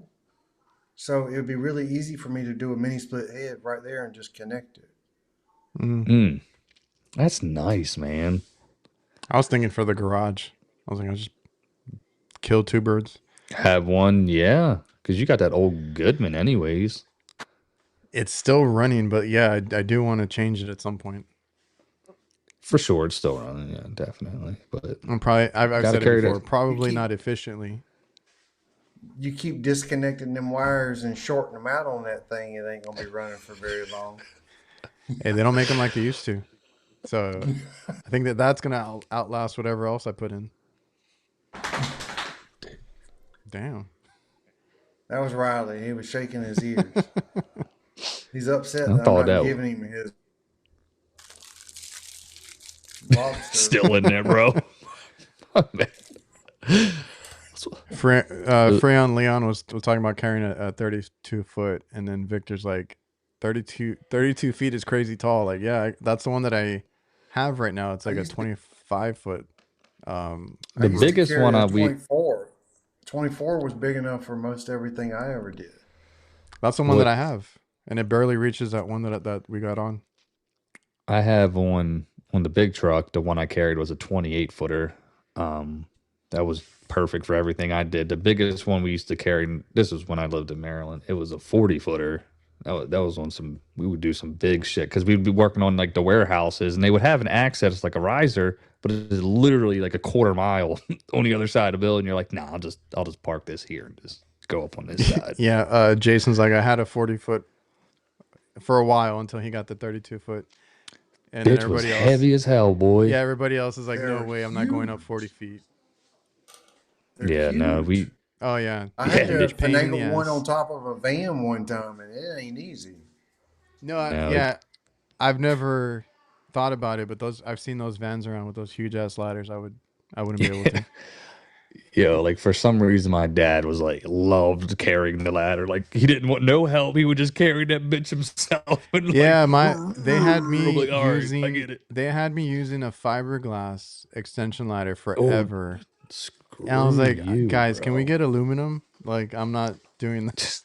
[SPEAKER 1] so it would be really easy for me to do a mini split head right there and just connect it.
[SPEAKER 2] That's nice, man.
[SPEAKER 3] I was thinking for the garage. I was like, I'll just kill two birds.
[SPEAKER 2] Have one, yeah, because you got that old Goodman, anyways.
[SPEAKER 3] It's still running, but yeah, I do want to change it at some point.
[SPEAKER 2] For sure, it's still running. Yeah, definitely. But
[SPEAKER 3] I've said it before. Probably not efficiently.
[SPEAKER 1] You keep disconnecting them wires and shorting them out on that thing, it ain't gonna be running for very long.
[SPEAKER 3] Hey, they don't make them like they used to. So I think that's gonna outlast whatever else I put in. Damn.
[SPEAKER 1] That was Riley. He was shaking his ears. He's upset that I'm not giving him his lobster.
[SPEAKER 2] Still in there, bro.
[SPEAKER 3] Freon Leon was talking about carrying a 32 foot, and then Victor's like 32 feet is crazy tall. Like, yeah, that's the one that I have right now. It's like a 25 foot.
[SPEAKER 2] The biggest one
[SPEAKER 1] 24 was big enough for most everything I ever did.
[SPEAKER 3] That's the one that I have, and it barely reaches that one that we got on.
[SPEAKER 2] I have on on the big truck, the one I carried was a 28 footer. That was perfect for everything I did. The biggest one we used to carry, this was when I lived in Maryland, it was a 40 footer. That was on some, we would do some big shit because we'd be working on like the warehouses and they would have an access like a riser, but it is literally like a quarter mile on the other side of the building. You're like, nah, I'll just park this here and just go up on this side.
[SPEAKER 3] Yeah, Jason's like, I had a 40-foot for a while until he got the 32-foot. And then
[SPEAKER 2] Bitch was
[SPEAKER 3] everybody else,
[SPEAKER 2] heavy as hell, boy.
[SPEAKER 3] yeah, everybody else is like, no
[SPEAKER 1] They're
[SPEAKER 3] way, I'm not going up
[SPEAKER 1] huge.
[SPEAKER 3] 40 feet.
[SPEAKER 1] They're
[SPEAKER 2] Yeah, no,
[SPEAKER 1] huge.
[SPEAKER 3] Oh yeah,
[SPEAKER 1] I had
[SPEAKER 2] Yeah,
[SPEAKER 1] to
[SPEAKER 3] huge pain in the
[SPEAKER 1] finagle one
[SPEAKER 3] ass.
[SPEAKER 1] on top of a van one time, and it ain't easy.
[SPEAKER 3] No,
[SPEAKER 2] No,
[SPEAKER 3] yeah, I've never thought about it, but I've seen those vans around with those huge ass ladders. I wouldn't be able to.
[SPEAKER 2] yo, like for some reason, my dad was like loved carrying the ladder. Like he didn't want no help. He would just carry that bitch himself. And
[SPEAKER 3] Yeah,
[SPEAKER 2] like,
[SPEAKER 3] they had
[SPEAKER 2] I'm
[SPEAKER 3] me
[SPEAKER 2] like, all right, I
[SPEAKER 3] using
[SPEAKER 2] get it.
[SPEAKER 3] they had me using a fiberglass extension ladder
[SPEAKER 2] Oh,
[SPEAKER 3] forever.
[SPEAKER 2] screw
[SPEAKER 3] And I was like,
[SPEAKER 2] you,
[SPEAKER 3] guys, can we
[SPEAKER 2] bro.
[SPEAKER 3] get aluminum? Like, I'm not doing this.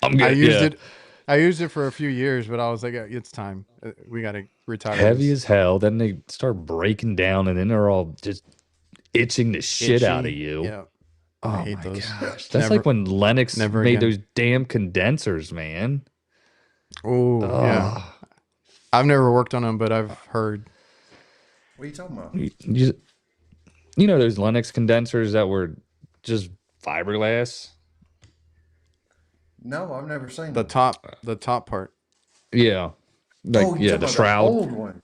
[SPEAKER 2] I'm
[SPEAKER 3] I
[SPEAKER 2] good.
[SPEAKER 3] used
[SPEAKER 2] Yeah,
[SPEAKER 3] it. I used it for a few years, but I was like, it's time. We got to retire
[SPEAKER 2] heavy
[SPEAKER 3] this.
[SPEAKER 2] as hell. Then they start breaking down, and then they're all just itching the shit out of
[SPEAKER 3] Itchy.
[SPEAKER 2] you.
[SPEAKER 3] Yeah, I
[SPEAKER 2] Oh
[SPEAKER 3] hate
[SPEAKER 2] my
[SPEAKER 3] those.
[SPEAKER 2] gosh, that's
[SPEAKER 3] Never,
[SPEAKER 2] like when Lennox
[SPEAKER 3] never
[SPEAKER 2] made
[SPEAKER 3] again.
[SPEAKER 2] those damn condensers, man.
[SPEAKER 3] Oh yeah,
[SPEAKER 2] Oh,
[SPEAKER 3] I've never worked on them, but I've heard.
[SPEAKER 1] What are you talking about?
[SPEAKER 2] you know those Lennox condensers that were just fiberglass.
[SPEAKER 1] No, I've never seen
[SPEAKER 3] The
[SPEAKER 1] them.
[SPEAKER 3] top part.
[SPEAKER 2] Yeah, like
[SPEAKER 1] Oh, you
[SPEAKER 2] yeah,
[SPEAKER 1] talking
[SPEAKER 2] the
[SPEAKER 1] about the
[SPEAKER 2] shroud.
[SPEAKER 1] old one?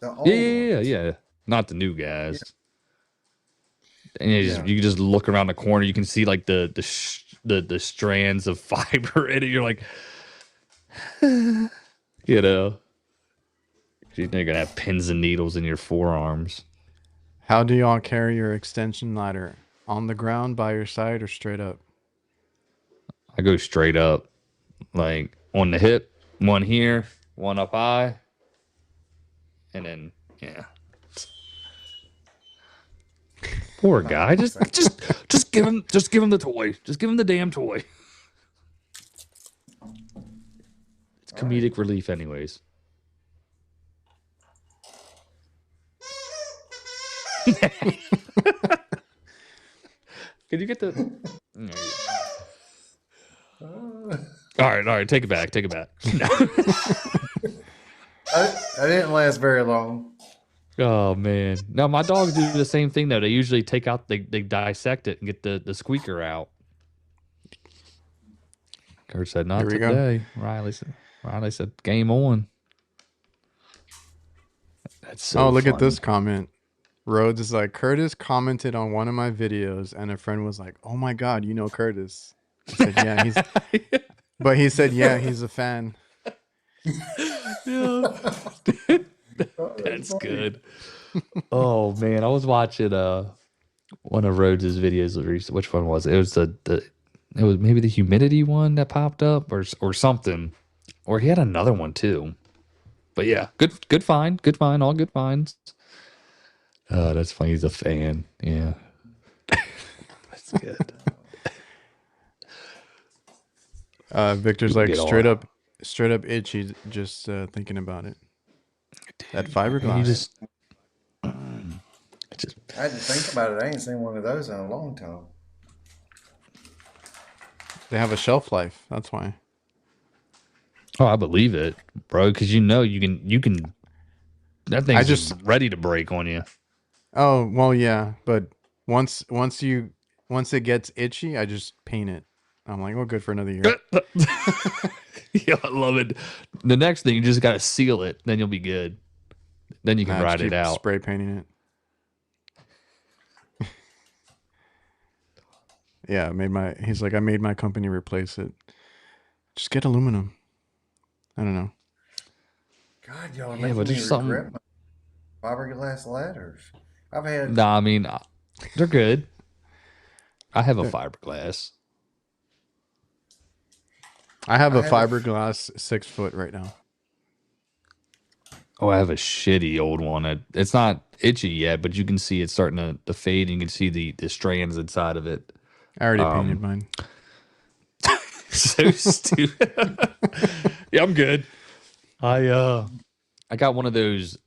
[SPEAKER 1] The
[SPEAKER 2] Yeah,
[SPEAKER 1] old
[SPEAKER 2] yeah,
[SPEAKER 1] one.
[SPEAKER 2] yeah, yeah. Not the new
[SPEAKER 1] Yeah.
[SPEAKER 2] guys. And
[SPEAKER 1] Yeah.
[SPEAKER 2] you just look around the corner, you can see like the strands of fiber in it. You're like, you know, you're gonna have pins and needles in your forearms.
[SPEAKER 3] How do y'all carry your extension ladder? On the ground by your side or straight up?
[SPEAKER 2] I go straight up, like on the hip, one here, one up high, and then yeah. Poor guy. Just give him the toy. Just give him the damn toy. It's
[SPEAKER 1] All right.
[SPEAKER 2] comedic relief, anyways. Could you get the? All right. Take it back. Take it back.
[SPEAKER 1] I didn't last very long.
[SPEAKER 2] Oh man. No, my dogs do the same thing though. They usually take out they dissect it and get the squeaker out. Kurt said not
[SPEAKER 3] Here we go.
[SPEAKER 2] today. Riley said game on. That's so
[SPEAKER 3] Oh, look at
[SPEAKER 2] funny.
[SPEAKER 3] this comment. Rhodes is like, Curtis commented on one of my videos, and a friend was like, "Oh my God, you know Curtis?" I said, "Yeah, he's." But he said, "Yeah, he's a fan."
[SPEAKER 2] Yeah. That's
[SPEAKER 1] funny.
[SPEAKER 2] good. Oh man, I was watching one of Rhodes' videos. Which one was it? It was it was maybe the humidity one that popped up or something. Or he had another one too. But yeah, good find, all good finds. Oh, that's funny. He's a fan. Yeah. That's good.
[SPEAKER 3] Victor's
[SPEAKER 2] People
[SPEAKER 3] like
[SPEAKER 2] get all-
[SPEAKER 3] straight up itchy just thinking about it. That
[SPEAKER 2] And
[SPEAKER 3] fiberglass.
[SPEAKER 2] you just
[SPEAKER 1] I had to think about it. I ain't seen one of those in a long time.
[SPEAKER 3] They have a shelf life. That's why.
[SPEAKER 2] oh, I believe it, bro, because you can that thing's just ready to break on you.
[SPEAKER 3] Oh well, yeah, but once it gets itchy, I just paint it. I'm like, well, good for another year.
[SPEAKER 2] Yeah, I love it. The next thing, you just got to seal it. Then you'll be good. Then you can
[SPEAKER 3] Nah, just
[SPEAKER 2] ride it
[SPEAKER 3] keep
[SPEAKER 2] out.
[SPEAKER 3] spray painting it. Yeah, he's like, I made my company replace it. Just get aluminum. I don't know.
[SPEAKER 1] God, y'all are
[SPEAKER 2] Yeah,
[SPEAKER 1] making
[SPEAKER 2] but
[SPEAKER 1] me
[SPEAKER 2] there's
[SPEAKER 1] regret
[SPEAKER 2] something.
[SPEAKER 1] my fiberglass ladders. I've had.
[SPEAKER 2] Nah, I mean, they're good. I have a fiberglass.
[SPEAKER 3] I have
[SPEAKER 1] I
[SPEAKER 3] a
[SPEAKER 1] have
[SPEAKER 3] fiberglass 6-foot right now.
[SPEAKER 2] Oh, I have a shitty old one. It's not itchy yet, but you can see it's starting to fade. And you can see the strands inside of it.
[SPEAKER 3] I already painted mine.
[SPEAKER 2] So stupid. Yeah, I'm good. I got one of those.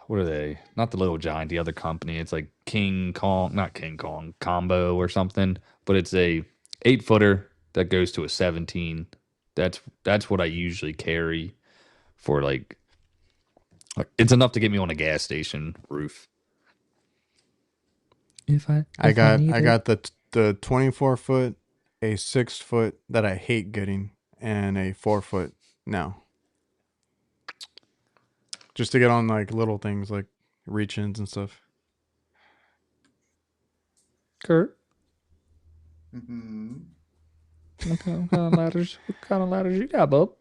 [SPEAKER 2] what are they? Not the Little Giant, the other company. It's like King Kong, not King Kong, Combo or something. But it's a 8-footer that goes to a 17. That's what I usually carry for like it's enough to get me on a gas station roof.
[SPEAKER 3] I
[SPEAKER 2] If I
[SPEAKER 3] got
[SPEAKER 2] need
[SPEAKER 3] I
[SPEAKER 2] it.
[SPEAKER 3] got the 24-foot, a 6-foot that I hate getting, and a 4-foot now. Just to get on like little things like reach-ins and stuff.
[SPEAKER 2] Kurt,
[SPEAKER 1] Hmm.
[SPEAKER 2] what kind of ladders? What kind of ladders you got, bub?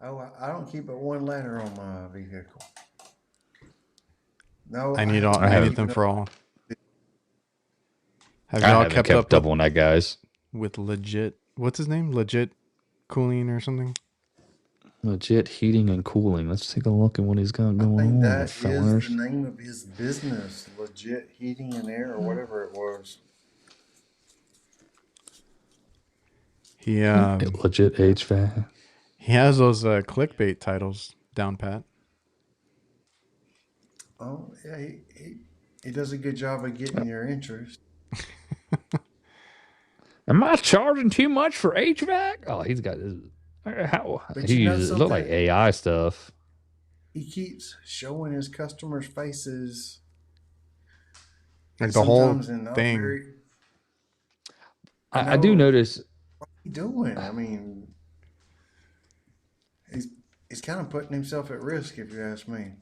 [SPEAKER 1] Oh, I don't keep but one ladder on my vehicle. No,
[SPEAKER 3] I
[SPEAKER 1] I
[SPEAKER 3] need
[SPEAKER 1] haven't
[SPEAKER 3] all.
[SPEAKER 2] I
[SPEAKER 1] been
[SPEAKER 3] I need
[SPEAKER 2] haven't
[SPEAKER 3] them
[SPEAKER 1] keeping up.
[SPEAKER 3] for all. Have
[SPEAKER 2] I
[SPEAKER 3] y'all
[SPEAKER 2] haven't
[SPEAKER 3] kept
[SPEAKER 2] kept
[SPEAKER 3] up
[SPEAKER 2] up on that, guys.
[SPEAKER 3] with legit? What's his name? Legit cooling or something?
[SPEAKER 2] Legit heating and cooling. Let's take a look at what he's got
[SPEAKER 1] I
[SPEAKER 2] going
[SPEAKER 1] think
[SPEAKER 2] on,
[SPEAKER 1] that is the
[SPEAKER 2] fellas.
[SPEAKER 1] name of his business, Legit Heating and Air, or whatever it was.
[SPEAKER 3] He
[SPEAKER 2] Legit HVAC.
[SPEAKER 3] he has those clickbait titles down pat.
[SPEAKER 1] Oh, yeah, he does a good job of getting your interest.
[SPEAKER 2] Am I charging too much for HVAC? Oh, he's got this. How
[SPEAKER 1] But
[SPEAKER 2] he
[SPEAKER 1] you know
[SPEAKER 2] uses it look like
[SPEAKER 1] something?
[SPEAKER 2] AI stuff.
[SPEAKER 1] He keeps showing his customers' faces,
[SPEAKER 3] Like
[SPEAKER 1] and
[SPEAKER 3] the whole
[SPEAKER 1] sometimes in not
[SPEAKER 3] thing.
[SPEAKER 1] very. I
[SPEAKER 2] I do
[SPEAKER 1] know
[SPEAKER 2] notice.
[SPEAKER 1] what he's doing. I mean, he's he's kind of putting himself at risk, if you ask me.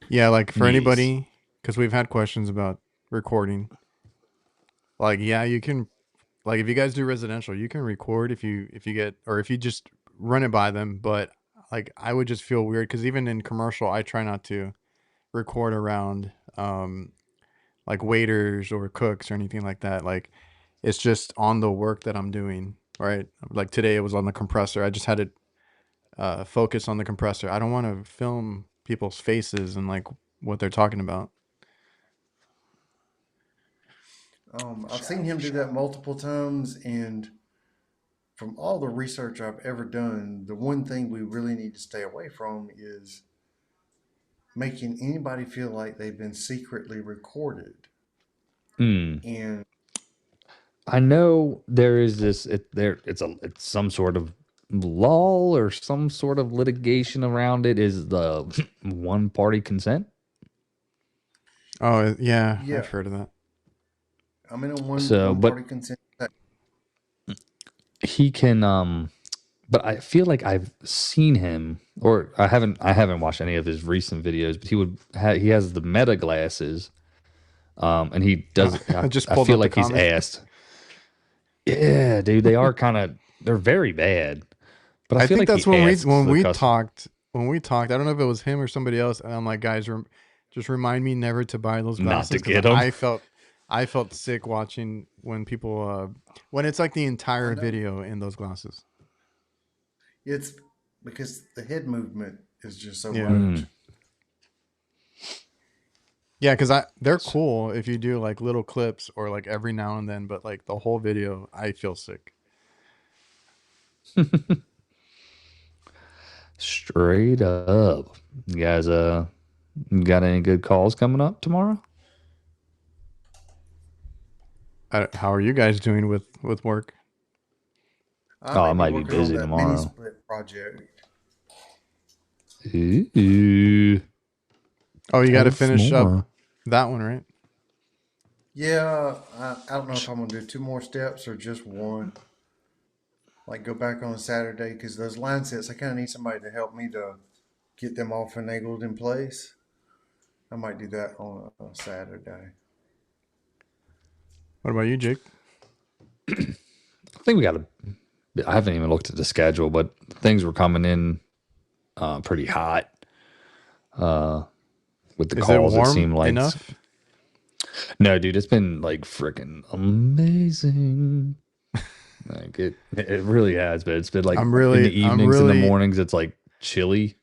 [SPEAKER 3] Yeah, like for
[SPEAKER 2] Yes.
[SPEAKER 3] anybody, because we've had questions about recording. Like, yeah, you can. Like, if you guys do residential, you can record if you get or if you just run it by them. But like, I would just feel weird because even in commercial, I try not to record around like waiters or cooks or anything like that. Like, it's just on the work that I'm doing. Right. Like today, it was on the compressor. I just had it focus on the compressor. I don't want to film people's faces and like what they're talking about.
[SPEAKER 1] I've seen him do that multiple times, and from all the research I've ever done, the one thing we really need to stay away from is making anybody feel like they've been secretly recorded.
[SPEAKER 2] Hmm.
[SPEAKER 1] And
[SPEAKER 2] I know there is this. It's some sort of law or some sort of litigation around it. Is the one party consent?
[SPEAKER 3] Oh yeah,
[SPEAKER 1] yeah,
[SPEAKER 3] I've heard of that.
[SPEAKER 1] I'm in a
[SPEAKER 2] So,
[SPEAKER 1] one
[SPEAKER 2] but
[SPEAKER 1] party consent.
[SPEAKER 2] he can. But I feel like I've seen him, or I haven't watched any of his recent videos. But he has the Meta glasses, and he does.
[SPEAKER 3] I just
[SPEAKER 2] I
[SPEAKER 3] pulled
[SPEAKER 2] feel
[SPEAKER 3] up the
[SPEAKER 2] like he's
[SPEAKER 3] comment.
[SPEAKER 2] asked. Yeah, dude, they are kind of they're very bad. But I
[SPEAKER 3] I
[SPEAKER 2] feel
[SPEAKER 3] think
[SPEAKER 2] like
[SPEAKER 3] that's
[SPEAKER 2] he asks
[SPEAKER 3] when
[SPEAKER 2] the
[SPEAKER 3] we
[SPEAKER 2] customer
[SPEAKER 3] talked I don't know if it was him or somebody else, and I'm like, guys, just remind me never to buy those
[SPEAKER 2] not to
[SPEAKER 3] glasses because
[SPEAKER 2] get them.
[SPEAKER 3] I felt sick watching when people when it's like the
[SPEAKER 1] I
[SPEAKER 3] entire
[SPEAKER 1] know
[SPEAKER 3] video in those glasses.
[SPEAKER 1] it's because the head movement is just so
[SPEAKER 3] Yeah.
[SPEAKER 2] Mm.
[SPEAKER 1] much.
[SPEAKER 3] Yeah, because they're cool if you do like little clips or like every now and then, but like the whole video, I feel sick.
[SPEAKER 2] Straight up, you guys. Got any good calls coming up tomorrow?
[SPEAKER 3] How are you guys doing with work?
[SPEAKER 1] I
[SPEAKER 2] Oh, I
[SPEAKER 1] may be
[SPEAKER 2] might be
[SPEAKER 1] working on
[SPEAKER 2] busy
[SPEAKER 1] that mini
[SPEAKER 2] tomorrow.
[SPEAKER 1] split project.
[SPEAKER 2] Ooh,
[SPEAKER 3] Oh, you got
[SPEAKER 2] tell
[SPEAKER 3] to
[SPEAKER 2] us
[SPEAKER 3] finish up
[SPEAKER 2] more.
[SPEAKER 3] that one, right?
[SPEAKER 1] Yeah, I don't know if I'm gonna do two more steps or just one. Like go back on Saturday because those line sets, I kind of need somebody to help me to get them all finagled in place. I might do that on a Saturday.
[SPEAKER 3] What about you, Jake?
[SPEAKER 2] I think we got to. I haven't even looked at the schedule, but things were coming in pretty hot with the
[SPEAKER 3] Is it
[SPEAKER 2] calls. It
[SPEAKER 3] warm
[SPEAKER 2] seemed like
[SPEAKER 3] enough?
[SPEAKER 2] no, dude. It's been like freaking amazing. Like it really has. But it's been like
[SPEAKER 3] I'm
[SPEAKER 2] in the
[SPEAKER 3] really, I'm
[SPEAKER 2] evenings, in the
[SPEAKER 3] really,
[SPEAKER 2] mornings, it's like chilly.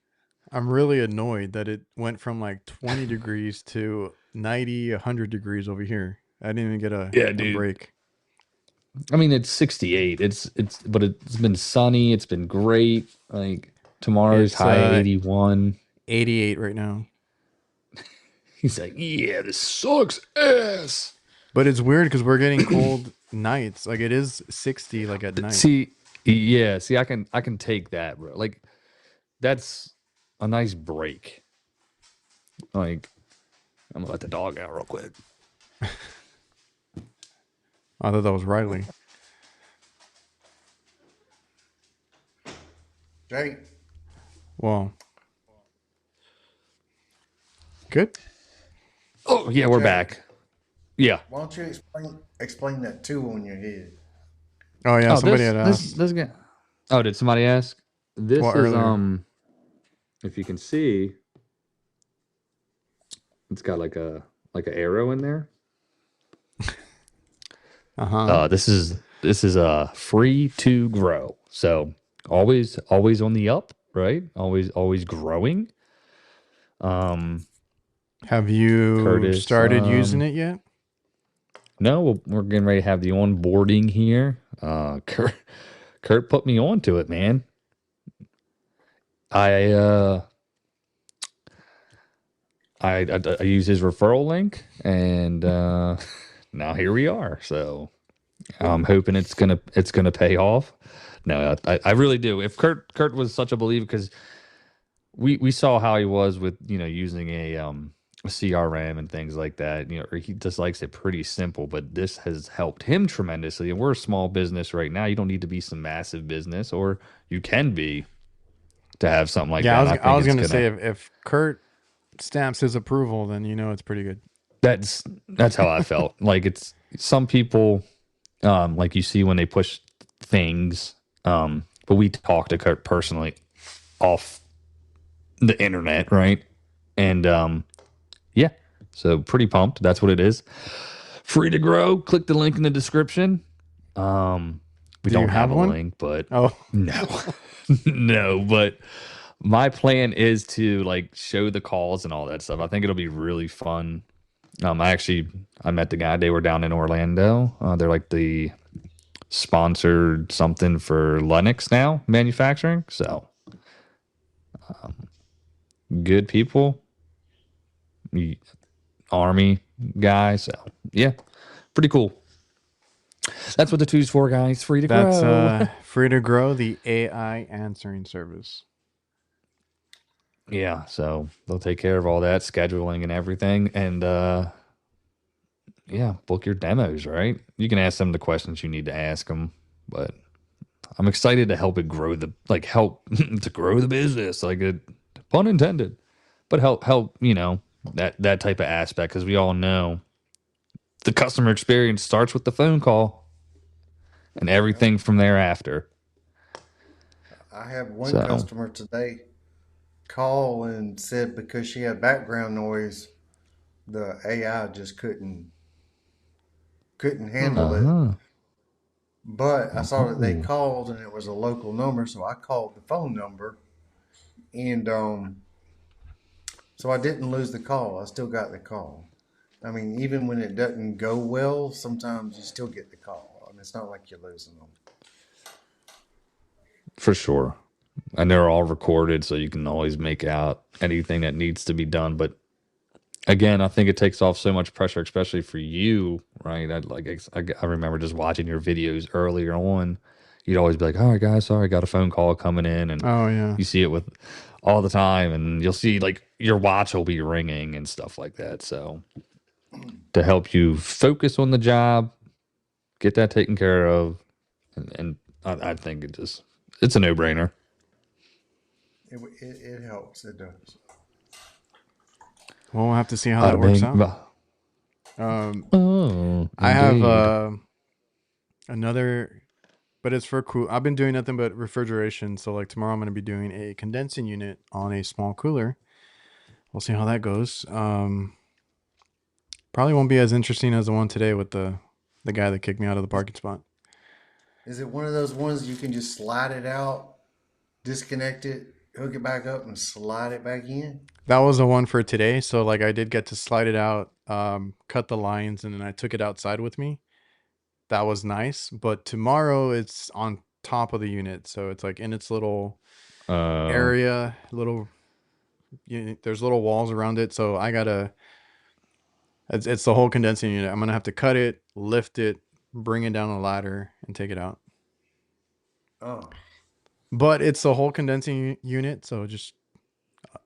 [SPEAKER 3] I'm really annoyed that it went from like 20 degrees to 90, 100 degrees over here. I didn't even get
[SPEAKER 2] Yeah,
[SPEAKER 3] a
[SPEAKER 2] dude.
[SPEAKER 3] break.
[SPEAKER 2] I mean, it's 68. But it's been sunny. It's been great. Like Tomorrow's
[SPEAKER 3] It's
[SPEAKER 2] high 81.
[SPEAKER 3] 88 right now.
[SPEAKER 2] He's like, yeah, this sucks ass.
[SPEAKER 3] But it's weird because we're getting cold nights. Like it is 60 like at night.
[SPEAKER 2] See, I can take that, bro. Like that's a nice break. Like I'm gonna let the dog out real quick.
[SPEAKER 3] I thought that was Riley.
[SPEAKER 1] Jake,
[SPEAKER 3] Well, good.
[SPEAKER 2] Oh yeah, we're
[SPEAKER 1] Jake.
[SPEAKER 2] back. Yeah.
[SPEAKER 1] why don't you explain that tool on your head?
[SPEAKER 3] Oh yeah,
[SPEAKER 2] Oh,
[SPEAKER 3] somebody had
[SPEAKER 2] this
[SPEAKER 3] asked.
[SPEAKER 2] this guy. Oh, did somebody ask? This
[SPEAKER 3] Well,
[SPEAKER 2] is
[SPEAKER 3] earlier.
[SPEAKER 2] if you can see, it's got like a arrow in there.
[SPEAKER 3] Uh-huh.
[SPEAKER 2] This is free to grow. So always on the up, right? Always growing.
[SPEAKER 3] Have you
[SPEAKER 2] Curtis,
[SPEAKER 3] started using it yet?
[SPEAKER 2] no, we're getting ready to have the onboarding here. Kurt put me onto it, man. I I use his referral link, and now here we are. So I'm hoping it's gonna pay off. No, I really do. If Kurt was such a believer, because we saw how he was with using a CRM and things like that. Or he just likes it pretty simple. But this has helped him tremendously. And we're a small business right now. You don't need to be some massive business, or you can be to have something like
[SPEAKER 3] Yeah,
[SPEAKER 2] that. And I
[SPEAKER 3] I
[SPEAKER 2] think
[SPEAKER 3] was
[SPEAKER 2] it's
[SPEAKER 3] gonna say
[SPEAKER 2] gonna.
[SPEAKER 3] if Kurt stamps his approval, then you know it's pretty good.
[SPEAKER 2] That's how I felt. Like it's some people, like you see when they push things. But we talked to Kurt personally off the internet, right? And yeah, so pretty pumped. That's what it is. Free to grow. Click the link in the description. We
[SPEAKER 3] Do you
[SPEAKER 2] don't have
[SPEAKER 3] have
[SPEAKER 2] a
[SPEAKER 3] one?
[SPEAKER 2] link, but
[SPEAKER 3] Oh,
[SPEAKER 2] no, no. But my plan is to like show the calls and all that stuff. I think it'll be really fun. I met the guy. They were down in Orlando. They're like the sponsored something for Linux now manufacturing. So good people, Army guy. So yeah, pretty cool. That's what the two's for, guys. Free to
[SPEAKER 3] that's
[SPEAKER 2] grow.
[SPEAKER 3] free to grow, the AI answering service.
[SPEAKER 2] Yeah, so they'll take care of all that scheduling and everything, and yeah, book your demos. Right? You can ask them the questions you need to ask them, but I'm excited to help it grow help to grow the business, like it, pun intended, but help that type of aspect because we all know the customer experience starts with the phone call and
[SPEAKER 1] Yep.
[SPEAKER 2] everything from thereafter.
[SPEAKER 1] I had one
[SPEAKER 2] So,
[SPEAKER 1] customer today call and said because she had background noise, the AI just couldn't handle it.
[SPEAKER 2] uh-huh.
[SPEAKER 1] But I saw that they
[SPEAKER 2] Oh,
[SPEAKER 1] called and it was a local number, so I called the phone number, and so I didn't lose the call. I still got the call. I mean, even when it doesn't go well, sometimes you still get the call. I mean, it's not like you're losing them.
[SPEAKER 2] for sure. And they're all recorded, so you can always make out anything that needs to be done. But again, I think it takes off so much pressure, especially for you, right? I remember just watching your videos earlier on. You'd always be like, "All right, guys, sorry, I got a phone call coming in," and
[SPEAKER 3] Oh yeah.
[SPEAKER 2] you see it with all the time, and you'll see like your watch will be ringing and stuff like that. So to help you focus on the job, get that taken care of, and I think it's a no brainer.
[SPEAKER 1] It helps. It does.
[SPEAKER 3] Well, we'll have to see how that
[SPEAKER 2] Bada
[SPEAKER 3] works
[SPEAKER 2] bing.
[SPEAKER 3] out. Um,
[SPEAKER 2] Oh,
[SPEAKER 3] I have
[SPEAKER 2] indeed.
[SPEAKER 3] another, but it's for cool. I've been doing nothing but refrigeration. So like tomorrow, I'm going to be doing a condensing unit on a small cooler. We'll see how that goes. Probably won't be as interesting as the one today with the guy that kicked me out of the
[SPEAKER 1] Is,
[SPEAKER 3] parking spot.
[SPEAKER 1] is it one of those ones you can just slide it out, disconnect it, hook it back up, and slide it back in?
[SPEAKER 3] That was the one for today. So like I did get to slide it out, cut the lines, and then I took it outside with me. That was nice. But tomorrow it's on top of the unit, so it's like in its little
[SPEAKER 2] Uh,
[SPEAKER 3] area, there's little walls around it, so I gotta. It's the whole condensing unit. I'm gonna have to cut it, lift it, bring it down a ladder, and take it out.
[SPEAKER 1] Oh,
[SPEAKER 3] But it's the whole condensing unit, so just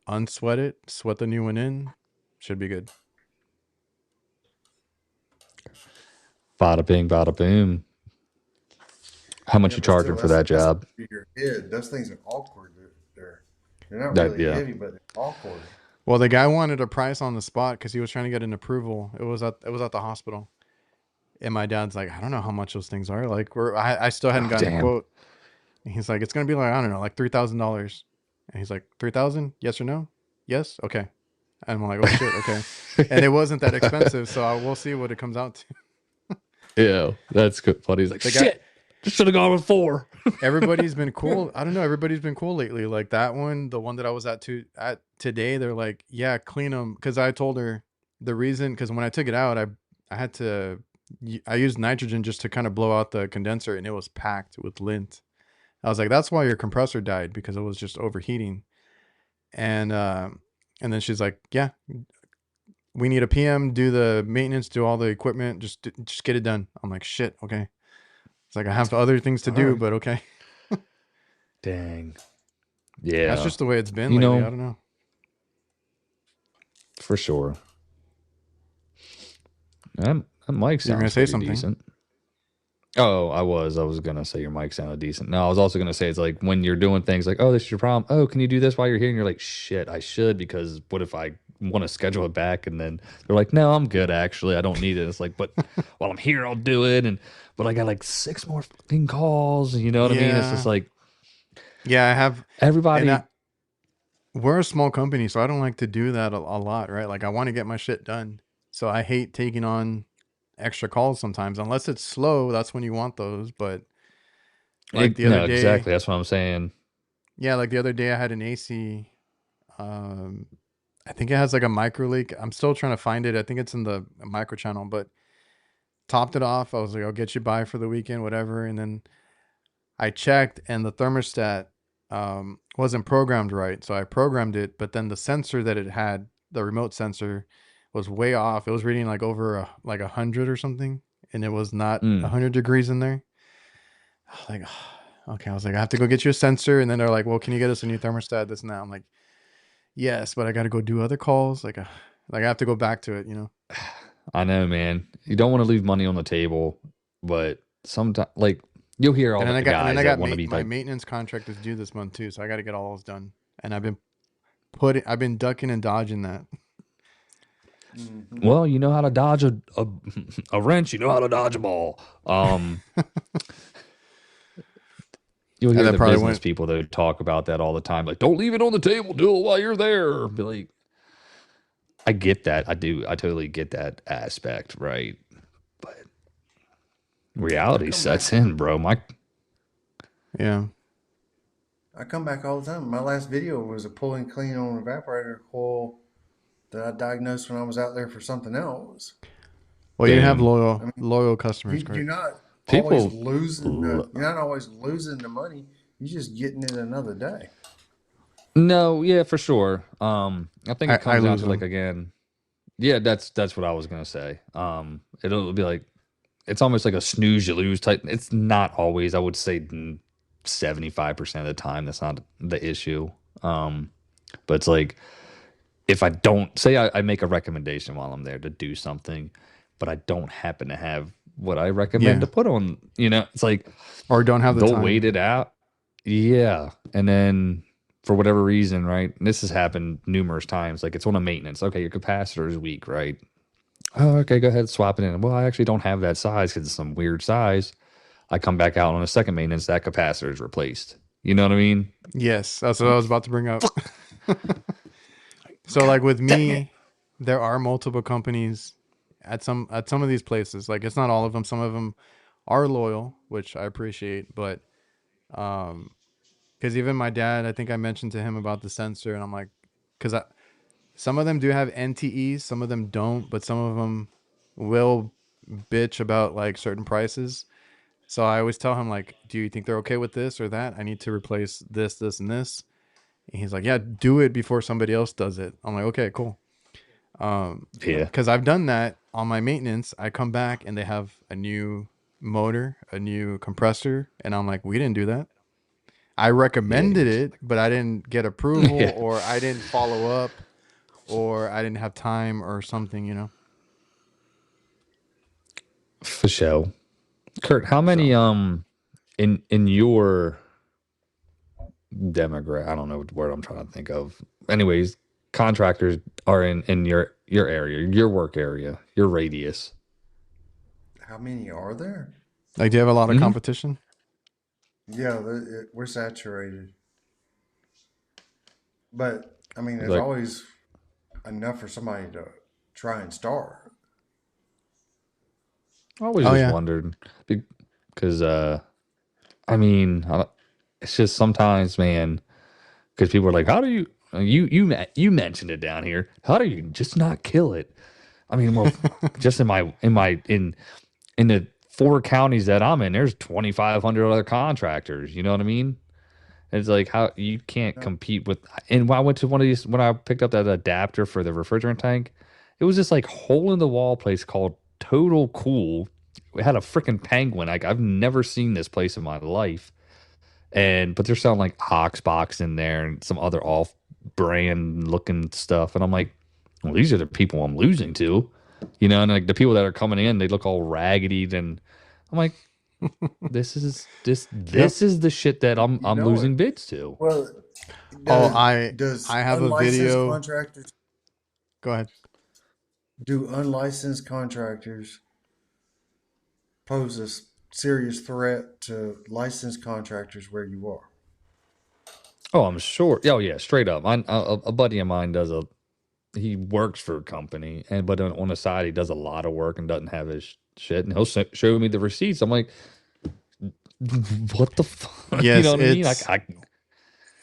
[SPEAKER 3] unsweat it, sweat the new one in, should be good.
[SPEAKER 2] bada bing, bada boom. How much
[SPEAKER 1] yeah,
[SPEAKER 2] you
[SPEAKER 1] but still,
[SPEAKER 2] charging for that
[SPEAKER 1] that's
[SPEAKER 2] job?
[SPEAKER 1] for your head. Those things are awkward. They're not
[SPEAKER 2] That
[SPEAKER 1] really
[SPEAKER 2] yeah.
[SPEAKER 1] heavy, but they're awkward.
[SPEAKER 3] Well, the guy wanted a price on the spot because he was trying to get an approval. It was at the hospital, and my dad's like, I don't know how much those things are. Like, I still hadn't
[SPEAKER 2] Oh
[SPEAKER 3] gotten a
[SPEAKER 2] damn.
[SPEAKER 3] quote. And he's like, it's gonna be like, I don't know, like $3,000. And he's like, 3,000? Yes or no? Yes. Okay. And I'm like, oh shit. Okay. And it wasn't that expensive, so we'll see what it comes out to.
[SPEAKER 2] Yeah, that's good. Funny. He's like,
[SPEAKER 3] The guy,
[SPEAKER 2] shit, just should have gone with 4.
[SPEAKER 3] everybody's been cool. I don't know. Everybody's been cool lately. Like that one, the one that I was at today, they're like, yeah, clean them. Because I told her the reason. Because when I took it out, I had to. I used nitrogen just to kind of blow out the condenser, and it was packed with lint. I was like, that's why your compressor died, because it was just overheating. And and then she's like, yeah, we need a PM, do the maintenance, do all the equipment, just get it done. I'm like, shit, okay. It's like I have other things to
[SPEAKER 1] All
[SPEAKER 3] do,
[SPEAKER 1] right.
[SPEAKER 3] but okay.
[SPEAKER 2] Dang.
[SPEAKER 3] That's
[SPEAKER 2] Yeah,
[SPEAKER 3] just the way it's been
[SPEAKER 2] you
[SPEAKER 3] lately. I
[SPEAKER 2] know,
[SPEAKER 3] don't know.
[SPEAKER 2] for sure. That mic
[SPEAKER 3] You're gonna
[SPEAKER 2] sounds
[SPEAKER 3] say
[SPEAKER 2] pretty
[SPEAKER 3] something.
[SPEAKER 2] decent. Oh, I was gonna say your mic sounded decent. No, I was also gonna say it's like when you're doing things like, oh, this is your problem. Oh, can you do this while you're here? And you're like, shit, I should, because what if I want to schedule it back? And then they're like, no, I'm good actually. I don't need it. It's like, but while I'm here, I'll do it. But I got like 6 more fucking calls. You know what I mean? It's just
[SPEAKER 3] Yeah.
[SPEAKER 2] like
[SPEAKER 3] Yeah, I have, and
[SPEAKER 2] everybody.
[SPEAKER 3] we're a small company, so I don't like to do that a lot, right? Like I want to get my shit done. So I hate taking on extra calls sometimes. Unless it's slow, that's when you want those. But like the other
[SPEAKER 2] No,
[SPEAKER 3] day,
[SPEAKER 2] exactly. That's what I'm saying.
[SPEAKER 3] yeah, like the other day I had an AC. Um, I think it has like a micro leak. I'm still trying to find it. I think it's in the micro channel, but topped it off. I was like, I'll get you by for the weekend, whatever. And then I checked, and the thermostat wasn't programmed right. So I programmed it, but then the sensor that it had, the remote sensor, was way off. It was reading like over like 100 or something, and it was not
[SPEAKER 2] Mm.
[SPEAKER 3] 100 degrees in there. I was like, okay. I was like, I have to go get you a sensor, and then they're like, well, can you get us a new thermostat? This and that. I'm like, yes, but I got to go do other calls. Like I have to go back to it.
[SPEAKER 2] I know, man. You don't want to leave money on the table, but sometimes, like, you'll hear all
[SPEAKER 3] And then
[SPEAKER 2] the guys
[SPEAKER 3] I
[SPEAKER 2] that
[SPEAKER 3] got
[SPEAKER 2] want to be
[SPEAKER 3] my
[SPEAKER 2] like,
[SPEAKER 3] maintenance contract is due this month too, so I got to get all those done. And I've been ducking and dodging that.
[SPEAKER 1] Mm-hmm.
[SPEAKER 2] well, you know how to dodge a wrench, you know how to dodge a ball. You'll
[SPEAKER 3] And
[SPEAKER 2] hear
[SPEAKER 3] that
[SPEAKER 2] the
[SPEAKER 3] probably
[SPEAKER 2] business
[SPEAKER 3] went.
[SPEAKER 2] people that talk about that all the time. Like, don't leave it on the table, do it while you're there. Be like, I get that. I do. I totally get that aspect, right? But
[SPEAKER 1] I
[SPEAKER 2] reality
[SPEAKER 1] come back.
[SPEAKER 2] sets in, bro.
[SPEAKER 3] Yeah.
[SPEAKER 1] I come back all the time. My last video was a pull and clean on an evaporator coil that I diagnosed when I was out there for something else.
[SPEAKER 3] Well, you have
[SPEAKER 2] Boom.
[SPEAKER 1] I mean,
[SPEAKER 3] loyal customers,
[SPEAKER 1] you're
[SPEAKER 3] correct?
[SPEAKER 1] not always
[SPEAKER 2] People,
[SPEAKER 1] losing you're not always losing the money. You're just getting it another day.
[SPEAKER 2] no, yeah, for sure. I think it
[SPEAKER 3] I
[SPEAKER 2] comes down
[SPEAKER 3] lose
[SPEAKER 2] to like
[SPEAKER 3] them.
[SPEAKER 2] again, yeah, that's what I was gonna say. It'll be like it's almost like a snooze you lose type. It's not always. I would say 75% of the time that's not the issue. But it's like if I don't say I make a recommendation while I'm there to do something, but I don't happen to have what I recommend
[SPEAKER 3] Yeah.
[SPEAKER 2] to put on, it's like
[SPEAKER 3] Or don't have the
[SPEAKER 2] they'll wait
[SPEAKER 3] time.
[SPEAKER 2] it out. Yeah. And then for whatever reason, right? And this has happened numerous times. Like it's on a maintenance. Okay, your capacitor is weak, right? Oh, okay, go ahead, swap it in. Well, I actually don't have that size because it's some weird size. I come back out on a second maintenance, that capacitor is replaced. You know what I mean?
[SPEAKER 3] Yes, that's what I was about to bring up. So
[SPEAKER 2] God
[SPEAKER 3] like with
[SPEAKER 2] dang it.
[SPEAKER 3] me, there are multiple companies at some of these places. Like it's not all of them. Some of them are loyal, which I appreciate, but um because even my dad, I think I mentioned to him about the sensor, and I'm like, because some of them do have NTEs, some of them don't, but some of them will bitch about like certain prices. So I always tell him like, do you think they're okay with this or that? I need to replace this, this, and this. And he's like, yeah, do it before somebody else does it. I'm like, okay, cool.
[SPEAKER 2] Yeah.
[SPEAKER 3] Because I've done that on my maintenance. I come back and they have a new motor, a new compressor, and I'm like, we didn't do that. I
[SPEAKER 2] Yeah.
[SPEAKER 3] recommended it, but I didn't get approval,
[SPEAKER 2] Yeah.
[SPEAKER 3] or I didn't follow up, or I didn't have time, or something, you know.
[SPEAKER 2] For sure. Kurt, how many
[SPEAKER 3] So,
[SPEAKER 2] in your demographic, I don't know what word I'm trying to think of. Anyways, contractors are in your area, your work area, your radius.
[SPEAKER 1] How many are there?
[SPEAKER 3] like, do you have a lot of
[SPEAKER 2] Hmm.
[SPEAKER 3] competition?
[SPEAKER 1] Yeah, we're saturated. But I mean, there's
[SPEAKER 2] Like
[SPEAKER 1] always enough for somebody to try and start.
[SPEAKER 2] I always
[SPEAKER 3] Oh
[SPEAKER 2] just
[SPEAKER 3] yeah.
[SPEAKER 2] wondered because I mean, it's just sometimes, man, because people are like, "How do you mentioned it down here? How do you just not kill it?" I mean, well, just in the four counties that I'm in, there's 2,500 other contractors. You know what I mean? It's like how you can't
[SPEAKER 1] No,
[SPEAKER 2] compete with. And when I went to one of these, when I picked up that adapter for the refrigerant tank, it was this like hole in the wall place called Total Cool. We had a freaking penguin. Like I've never seen this place in my life. And but they're selling like Oxbox in there and some other off brand looking stuff. And I'm like, well, these are the people I'm losing to, you know. And like the people that are coming in, they look all raggedy. And I'm like,
[SPEAKER 3] Yep.
[SPEAKER 2] this is the shit that
[SPEAKER 1] you
[SPEAKER 2] I'm
[SPEAKER 1] know it.
[SPEAKER 2] losing bids to.
[SPEAKER 1] Well,
[SPEAKER 3] Oh,
[SPEAKER 1] does does
[SPEAKER 3] I have a
[SPEAKER 1] unlicensed
[SPEAKER 3] video.
[SPEAKER 1] contractors
[SPEAKER 3] Go ahead.
[SPEAKER 1] do unlicensed contractors pose a serious threat to licensed contractors where you are?
[SPEAKER 2] Oh, I'm sure. Oh yeah, straight up. A buddy of mine does a. He works for a company, and but on the side he does a lot of work and doesn't have his shit. And he'll show me the receipts. I'm like, what the fuck? You know
[SPEAKER 3] Yes,
[SPEAKER 2] what I mean?
[SPEAKER 3] it's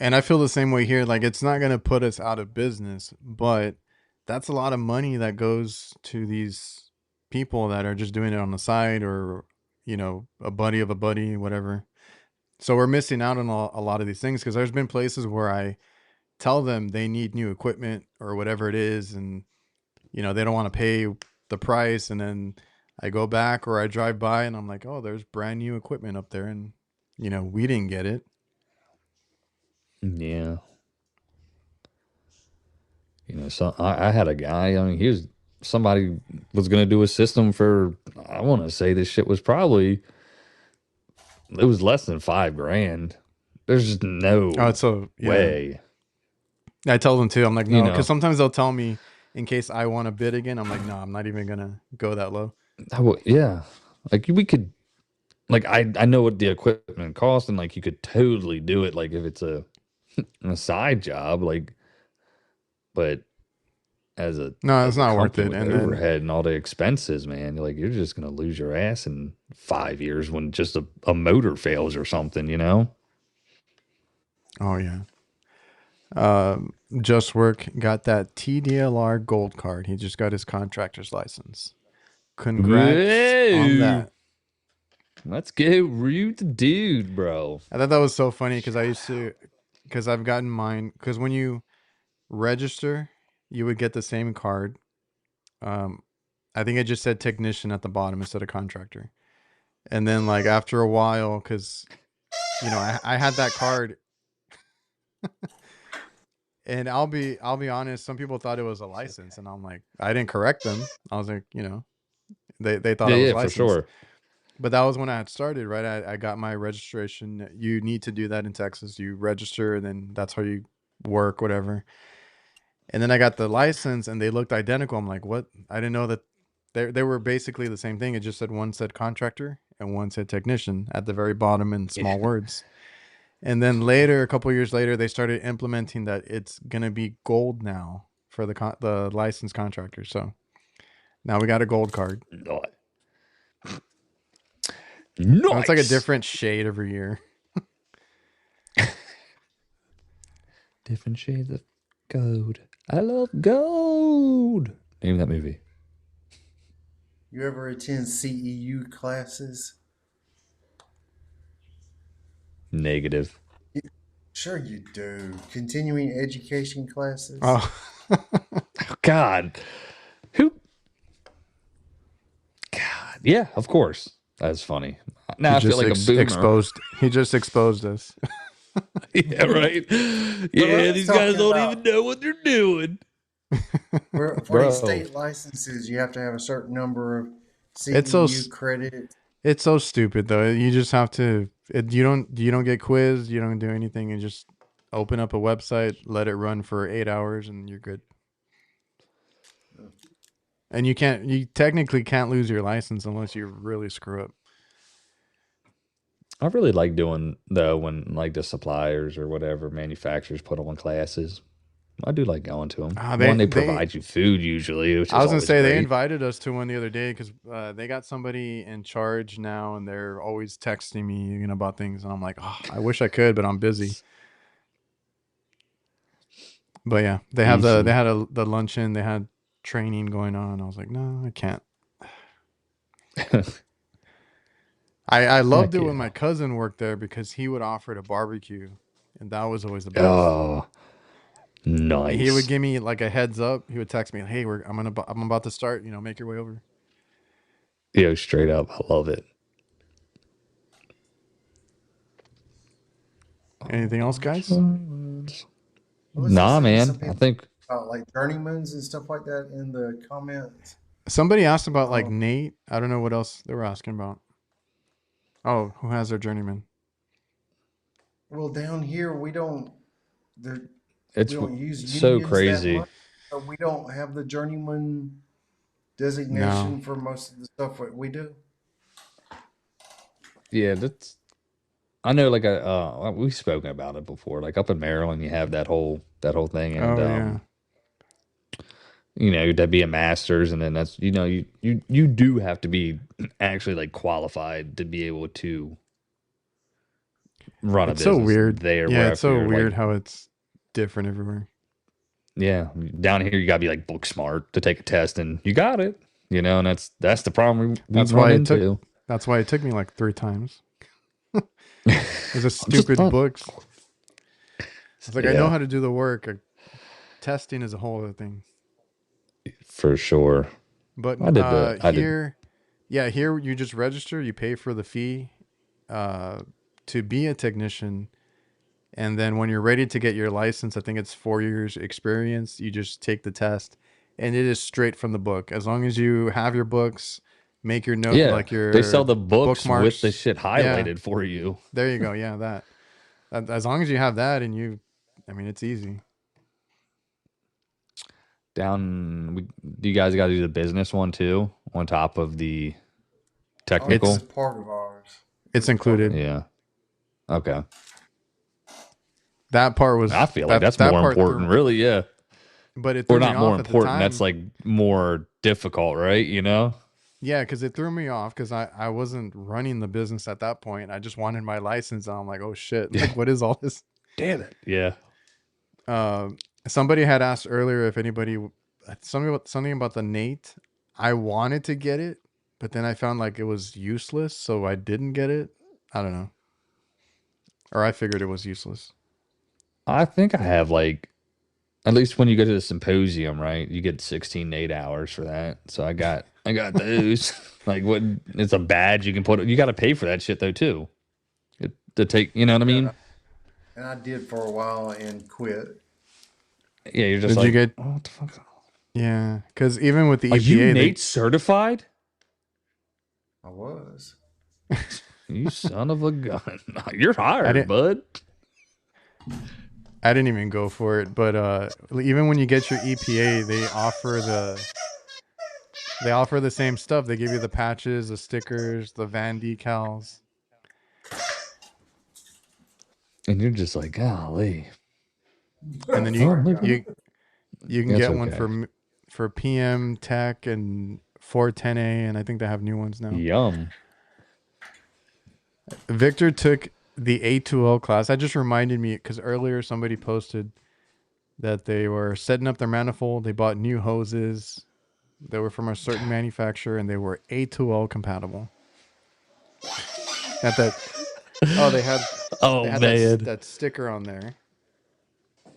[SPEAKER 3] and I feel the same way here. Like, it's not gonna put us out of business, but that's a lot of money that goes to these people that are just doing it on the side, or a buddy of a buddy, whatever. So we're missing out on a lot of these things, because there's been places where I tell them they need new equipment or whatever it is, and they don't want to pay the price, and then I go back or I drive by and I'm like, oh, there's brand new equipment up there, and we didn't get it.
[SPEAKER 2] yeah. So I had a guy. I mean, somebody was gonna do a system for. I want to say this shit was probably it was less than 5 grand. There's just
[SPEAKER 3] Oh,
[SPEAKER 2] no
[SPEAKER 3] so yeah,
[SPEAKER 2] way.
[SPEAKER 3] I tell them too. I'm like,
[SPEAKER 2] You
[SPEAKER 3] no, because
[SPEAKER 2] know,
[SPEAKER 3] sometimes they'll tell me in case I want to bid again. I'm like, no, I'm not even gonna go that low.
[SPEAKER 2] yeah. Like we could like I know what the equipment costs and like you could totally do it like if it's a side job like but as a
[SPEAKER 3] No, it's
[SPEAKER 2] as a
[SPEAKER 3] not worth
[SPEAKER 2] company
[SPEAKER 3] it.
[SPEAKER 2] with the
[SPEAKER 3] And then,
[SPEAKER 2] overhead and all the expenses, man, you're just gonna lose your ass in 5 years when just a motor fails or something, you know?
[SPEAKER 3] oh yeah, Just Work got that TDLR Gold card. He just got his contractor's license. Congrats on
[SPEAKER 2] Whoa,
[SPEAKER 3] that.
[SPEAKER 2] let's go root the dude, bro.
[SPEAKER 3] I thought that was so funny because I've gotten mine. Because when you register, you would get the same card. Um, I think it just said technician at the bottom instead of contractor. And then, like, after a while, because I had that card, and I'll be honest, some people thought it was a license, and I'm like, I didn't correct them. I was like, they thought
[SPEAKER 2] Yeah,
[SPEAKER 3] I was
[SPEAKER 2] yeah, for
[SPEAKER 3] licensed.
[SPEAKER 2] sure.
[SPEAKER 3] But that was when I had started, right? I got my registration. You need to do that in Texas. You register, and then that's how you work, whatever. And then I got the license, and they looked identical. I'm like, what? I didn't know that they were basically the same thing. It just said one said contractor and one said technician at the very bottom in
[SPEAKER 2] Yeah.
[SPEAKER 3] small words. And then later, a couple years later, they started implementing that it's gonna be gold now for the licensed contractor. So now we got a gold card. And it's like a
[SPEAKER 2] Nice.
[SPEAKER 3] different shade every year.
[SPEAKER 2] Different shades of gold. I love gold. Name that movie.
[SPEAKER 1] You ever attend CEU classes?
[SPEAKER 2] Negative.
[SPEAKER 1] Sure, you do. Continuing education classes.
[SPEAKER 3] Oh,
[SPEAKER 2] God, who? God, yeah, of course. That's funny.
[SPEAKER 3] he
[SPEAKER 2] Now I feel
[SPEAKER 3] just
[SPEAKER 2] like a boomer.
[SPEAKER 3] exposed. He just exposed us.
[SPEAKER 2] Yeah, right.
[SPEAKER 1] But I
[SPEAKER 2] Yeah,
[SPEAKER 1] was
[SPEAKER 2] these guys
[SPEAKER 1] talking
[SPEAKER 2] don't even
[SPEAKER 1] about
[SPEAKER 2] know what they're doing,
[SPEAKER 1] for these
[SPEAKER 2] bro.
[SPEAKER 1] state licenses, you have to have a certain number of
[SPEAKER 3] It's so
[SPEAKER 1] CEU credits.
[SPEAKER 3] it's so stupid though. You just have to. You don't get quizzed. You don't do anything. You just open up a website, let it run for 8 hours, and you're good. And you technically can't lose your license unless you really screw up.
[SPEAKER 2] I really like doing though when like the suppliers or whatever manufacturers put on classes. I do like going to them.
[SPEAKER 3] Ah,
[SPEAKER 2] One, they
[SPEAKER 3] they.
[SPEAKER 2] provide you food usually, which
[SPEAKER 3] I
[SPEAKER 2] is
[SPEAKER 3] was gonna
[SPEAKER 2] always
[SPEAKER 3] say they
[SPEAKER 2] great.
[SPEAKER 3] invited us to one the other day because they got somebody in charge now, and they're always texting me, about things, and I'm like, oh, I wish I could, but I'm busy. But yeah, they
[SPEAKER 2] Easy.
[SPEAKER 3] had the luncheon, they had training going on. I was like, no, I can't. I loved
[SPEAKER 2] Heck
[SPEAKER 3] it when
[SPEAKER 2] yeah.
[SPEAKER 3] my cousin worked there because he would offer to barbecue, and that was always the best.
[SPEAKER 2] Oh,
[SPEAKER 3] He would
[SPEAKER 2] nice.
[SPEAKER 3] give me like a heads up. He would text me, "Hey, I'm about to start. Make your way over."
[SPEAKER 2] Yo, straight up. I love it.
[SPEAKER 3] Anything else, guys?
[SPEAKER 1] I was
[SPEAKER 2] Nah,
[SPEAKER 1] listening to some
[SPEAKER 2] man. I
[SPEAKER 1] people
[SPEAKER 2] think
[SPEAKER 1] about like journeymans and stuff like that in the comments.
[SPEAKER 3] Somebody asked about like
[SPEAKER 1] Um,
[SPEAKER 3] Nate. I don't know what else they were asking about. Oh, who has their journeyman?
[SPEAKER 1] well, down here the, we
[SPEAKER 2] it's
[SPEAKER 1] don't use
[SPEAKER 2] so
[SPEAKER 1] unions that
[SPEAKER 2] crazy.
[SPEAKER 1] much, so we don't have the journeyman
[SPEAKER 3] No.
[SPEAKER 1] designation for most of the stuff that we do.
[SPEAKER 2] Yeah, that's. I know, like, we've spoken about it before. Like up in Maryland, you have that whole thing, and
[SPEAKER 3] Oh yeah.
[SPEAKER 2] to be a master's, and then that's you do have to be actually like qualified to be able to run a
[SPEAKER 3] It's so
[SPEAKER 2] business
[SPEAKER 3] weird.
[SPEAKER 2] there.
[SPEAKER 3] Yeah,
[SPEAKER 2] Where
[SPEAKER 3] it's
[SPEAKER 2] if
[SPEAKER 3] so
[SPEAKER 2] you're like,
[SPEAKER 3] weird how it's different everywhere.
[SPEAKER 2] yeah, down here you gotta be like book smart to take a test, and you got it. And that's the problem we've
[SPEAKER 3] That's
[SPEAKER 2] run
[SPEAKER 3] why it took.
[SPEAKER 2] into.
[SPEAKER 3] That's why it took me like 3 times. It's just
[SPEAKER 2] Just
[SPEAKER 3] stupid books. It's like I know
[SPEAKER 2] yeah,
[SPEAKER 3] how to do the work. Testing is a whole other thing.
[SPEAKER 2] for sure.
[SPEAKER 3] But
[SPEAKER 2] I did.
[SPEAKER 3] here, yeah, here you just register. You pay for the fee uh, to be a technician, and then when you're ready to get your license, I think it's 4 years experience. You just take the test, and it is straight from the book. As long as you have your books, make your note
[SPEAKER 2] Yeah,
[SPEAKER 3] like
[SPEAKER 2] they sell
[SPEAKER 3] your
[SPEAKER 2] the books with the
[SPEAKER 3] bookmarks.
[SPEAKER 2] shit
[SPEAKER 3] Yeah,
[SPEAKER 2] highlighted for you.
[SPEAKER 3] there you go. Yeah, that. As long as you have that, and I mean, it's easy.
[SPEAKER 2] Do you guys got to do the business one too on top of the
[SPEAKER 1] Oh,
[SPEAKER 3] It's
[SPEAKER 1] that's
[SPEAKER 2] technical?
[SPEAKER 1] part of ours.
[SPEAKER 3] it's
[SPEAKER 1] That's part of
[SPEAKER 3] included.
[SPEAKER 2] Yeah. Okay.
[SPEAKER 3] That part was
[SPEAKER 2] I feel like that's
[SPEAKER 3] that
[SPEAKER 2] more
[SPEAKER 3] part
[SPEAKER 2] important,
[SPEAKER 3] threw,
[SPEAKER 2] really. Yeah.
[SPEAKER 3] but it
[SPEAKER 2] Or
[SPEAKER 3] threw me
[SPEAKER 2] not more
[SPEAKER 3] off at the
[SPEAKER 2] important. That's
[SPEAKER 3] time.
[SPEAKER 2] like more difficult, right?
[SPEAKER 3] Yeah, because it threw me off because I wasn't running the business at that point. I just wanted my license. And I'm like, oh shit, like what is all this?
[SPEAKER 2] Damn it. Yeah.
[SPEAKER 3] Uh, Somebody had asked earlier if anybody something about the Nate. I wanted to get it, but then I found like it was useless, so I didn't get it. I don't know, or I figured it was useless.
[SPEAKER 2] I think I have like at least when you go to the symposium, right? You get 16 to 8 hours for that. So I got those. Like what it's a badge you can put you got to pay for that shit though too. To take, you know what I
[SPEAKER 1] yeah.
[SPEAKER 2] mean?
[SPEAKER 1] And I did for a while and quit.
[SPEAKER 2] Yeah, you're just
[SPEAKER 3] Did you
[SPEAKER 2] like,
[SPEAKER 3] get?
[SPEAKER 2] oh, what the fuck?
[SPEAKER 3] Yeah, because even with the
[SPEAKER 2] Are you
[SPEAKER 3] EPA,
[SPEAKER 2] Nate certified?
[SPEAKER 1] I was.
[SPEAKER 2] You son of a gun. You're
[SPEAKER 3] I
[SPEAKER 2] hired,
[SPEAKER 3] didn't.
[SPEAKER 2] bud.
[SPEAKER 3] I didn't even go for it, but even when you get your EPA, they offer the same stuff. They give you the patches, the stickers, the van decals.
[SPEAKER 2] And you're just like, golly.
[SPEAKER 3] And then
[SPEAKER 2] Well,
[SPEAKER 1] Sorry,
[SPEAKER 2] maybe
[SPEAKER 1] guys.
[SPEAKER 3] you can
[SPEAKER 2] it's
[SPEAKER 3] get one
[SPEAKER 2] okay.
[SPEAKER 3] for PM Tech and 410A, and I think they have new ones now.
[SPEAKER 2] Yum.
[SPEAKER 3] Victor took the A2L class. That just reminded me because earlier somebody posted that they were setting up their manifold. They bought new hoses. They were from a certain manufacturer, and they were A2L compatible. At that, oh, they had
[SPEAKER 2] Oh
[SPEAKER 3] They had
[SPEAKER 2] man,
[SPEAKER 3] that sticker on there.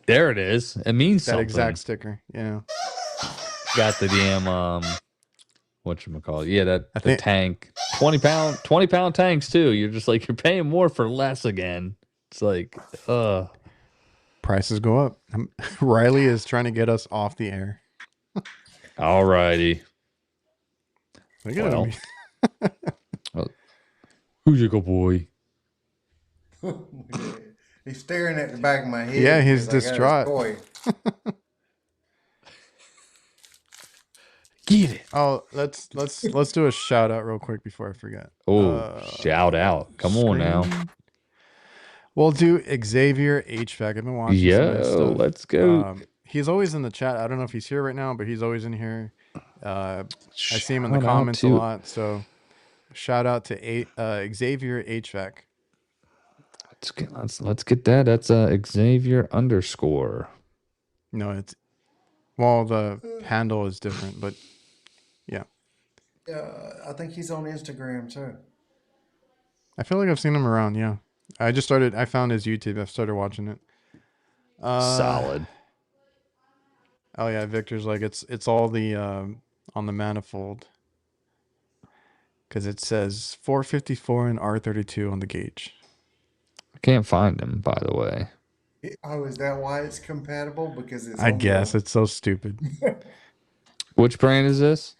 [SPEAKER 2] there it is. It means
[SPEAKER 3] That
[SPEAKER 2] something.
[SPEAKER 3] exact sticker. Yeah.
[SPEAKER 2] Got the damn whatchamacallit? Yeah, that
[SPEAKER 3] I
[SPEAKER 2] the
[SPEAKER 3] think
[SPEAKER 2] tank. 20 pound tanks too. You're just like you're paying more for less again. It's like,
[SPEAKER 3] prices go up. Riley is trying to get us off the air.
[SPEAKER 2] alrighty.
[SPEAKER 3] Look at
[SPEAKER 2] Well,
[SPEAKER 3] him.
[SPEAKER 2] who's your good boy?
[SPEAKER 1] He's staring at the back of my head.
[SPEAKER 3] Yeah, he's
[SPEAKER 1] because I got his
[SPEAKER 3] distraught.
[SPEAKER 1] toy.
[SPEAKER 2] Get it.
[SPEAKER 3] Oh, let's do a shout out real quick before I forget.
[SPEAKER 2] Oh, shout out. Come on now.
[SPEAKER 3] We'll do Xavier HVAC. I've been watching some of his
[SPEAKER 2] Yo,
[SPEAKER 3] stuff.
[SPEAKER 2] let's go.
[SPEAKER 3] He's always in the chat. I don't know if he's here right now, but he's always in here. I see him in the
[SPEAKER 2] Shout out
[SPEAKER 3] comments a
[SPEAKER 2] to-
[SPEAKER 3] lot. So shout out to Xavier HVAC.
[SPEAKER 2] Let's get that. That's Xavier _
[SPEAKER 3] No, it's the handle is different, but yeah.
[SPEAKER 1] I think he's on Instagram too.
[SPEAKER 3] I feel like I've seen him around. Yeah, I found his YouTube. I've started watching it.
[SPEAKER 2] Solid.
[SPEAKER 3] Oh yeah, Victor's like it's all the on the manifold because it says 454 and R32 on the gauge.
[SPEAKER 2] I can't find him, by the way.
[SPEAKER 1] Oh, is that why it's compatible? Because it's.
[SPEAKER 3] I guess it's so stupid.
[SPEAKER 2] Which brand is this?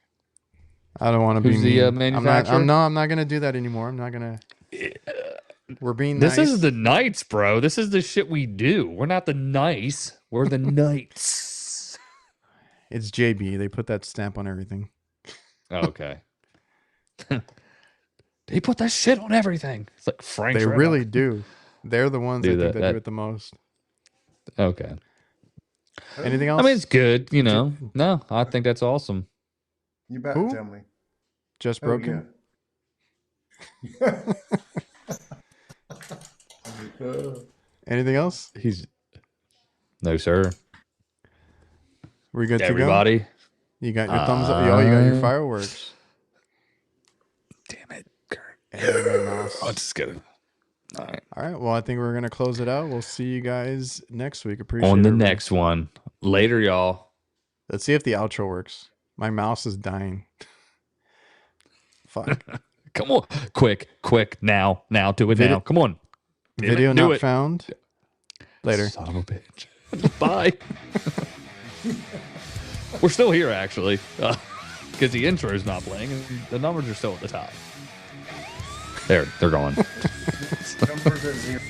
[SPEAKER 3] I don't want to be
[SPEAKER 2] Who's the,
[SPEAKER 3] mean.
[SPEAKER 2] manufacturer?
[SPEAKER 3] I'm not gonna do that anymore. I'm not gonna. We're being
[SPEAKER 2] This
[SPEAKER 3] nice.
[SPEAKER 2] is the Knights, bro. This is the shit we do. We're not the nice. We're the Knights.
[SPEAKER 3] It's JB. They put that stamp on everything.
[SPEAKER 2] Okay. They put that shit on everything. It's like Frank.
[SPEAKER 3] They really do. They're the ones
[SPEAKER 2] Do
[SPEAKER 3] I think
[SPEAKER 2] that-
[SPEAKER 3] that do it the most.
[SPEAKER 2] Okay.
[SPEAKER 3] Anything else?
[SPEAKER 2] I mean, it's good, you know. No, I think that's awesome.
[SPEAKER 1] You about
[SPEAKER 3] Who?
[SPEAKER 1] to tell me?
[SPEAKER 3] Just
[SPEAKER 1] Oh,
[SPEAKER 3] broken.
[SPEAKER 1] yeah.
[SPEAKER 3] Anything else?
[SPEAKER 2] He's no, sir.
[SPEAKER 3] We're good to go.
[SPEAKER 2] Everybody.
[SPEAKER 3] You got your thumbs up. Yo, you got your fireworks.
[SPEAKER 2] Damn it, Kurt.
[SPEAKER 3] Anything else?
[SPEAKER 2] I'll just get it. All right.
[SPEAKER 3] All right. Well, I think we're gonna close it out. We'll see you guys next week. Appreciate
[SPEAKER 2] On the
[SPEAKER 3] everybody.
[SPEAKER 2] next one. Later, y'all.
[SPEAKER 3] Let's see if the outro works. My mouse is dying. Fuck.
[SPEAKER 2] Come on. Quick. Now. Do it now. Come on. Damn
[SPEAKER 3] Video
[SPEAKER 2] it, do
[SPEAKER 3] not
[SPEAKER 2] it.
[SPEAKER 3] found. Later.
[SPEAKER 2] Son of a bitch. Bye. We're still here, actually. Because the intro is not playing and the numbers are still at the top. They're gone.
[SPEAKER 1] Numbers are zero.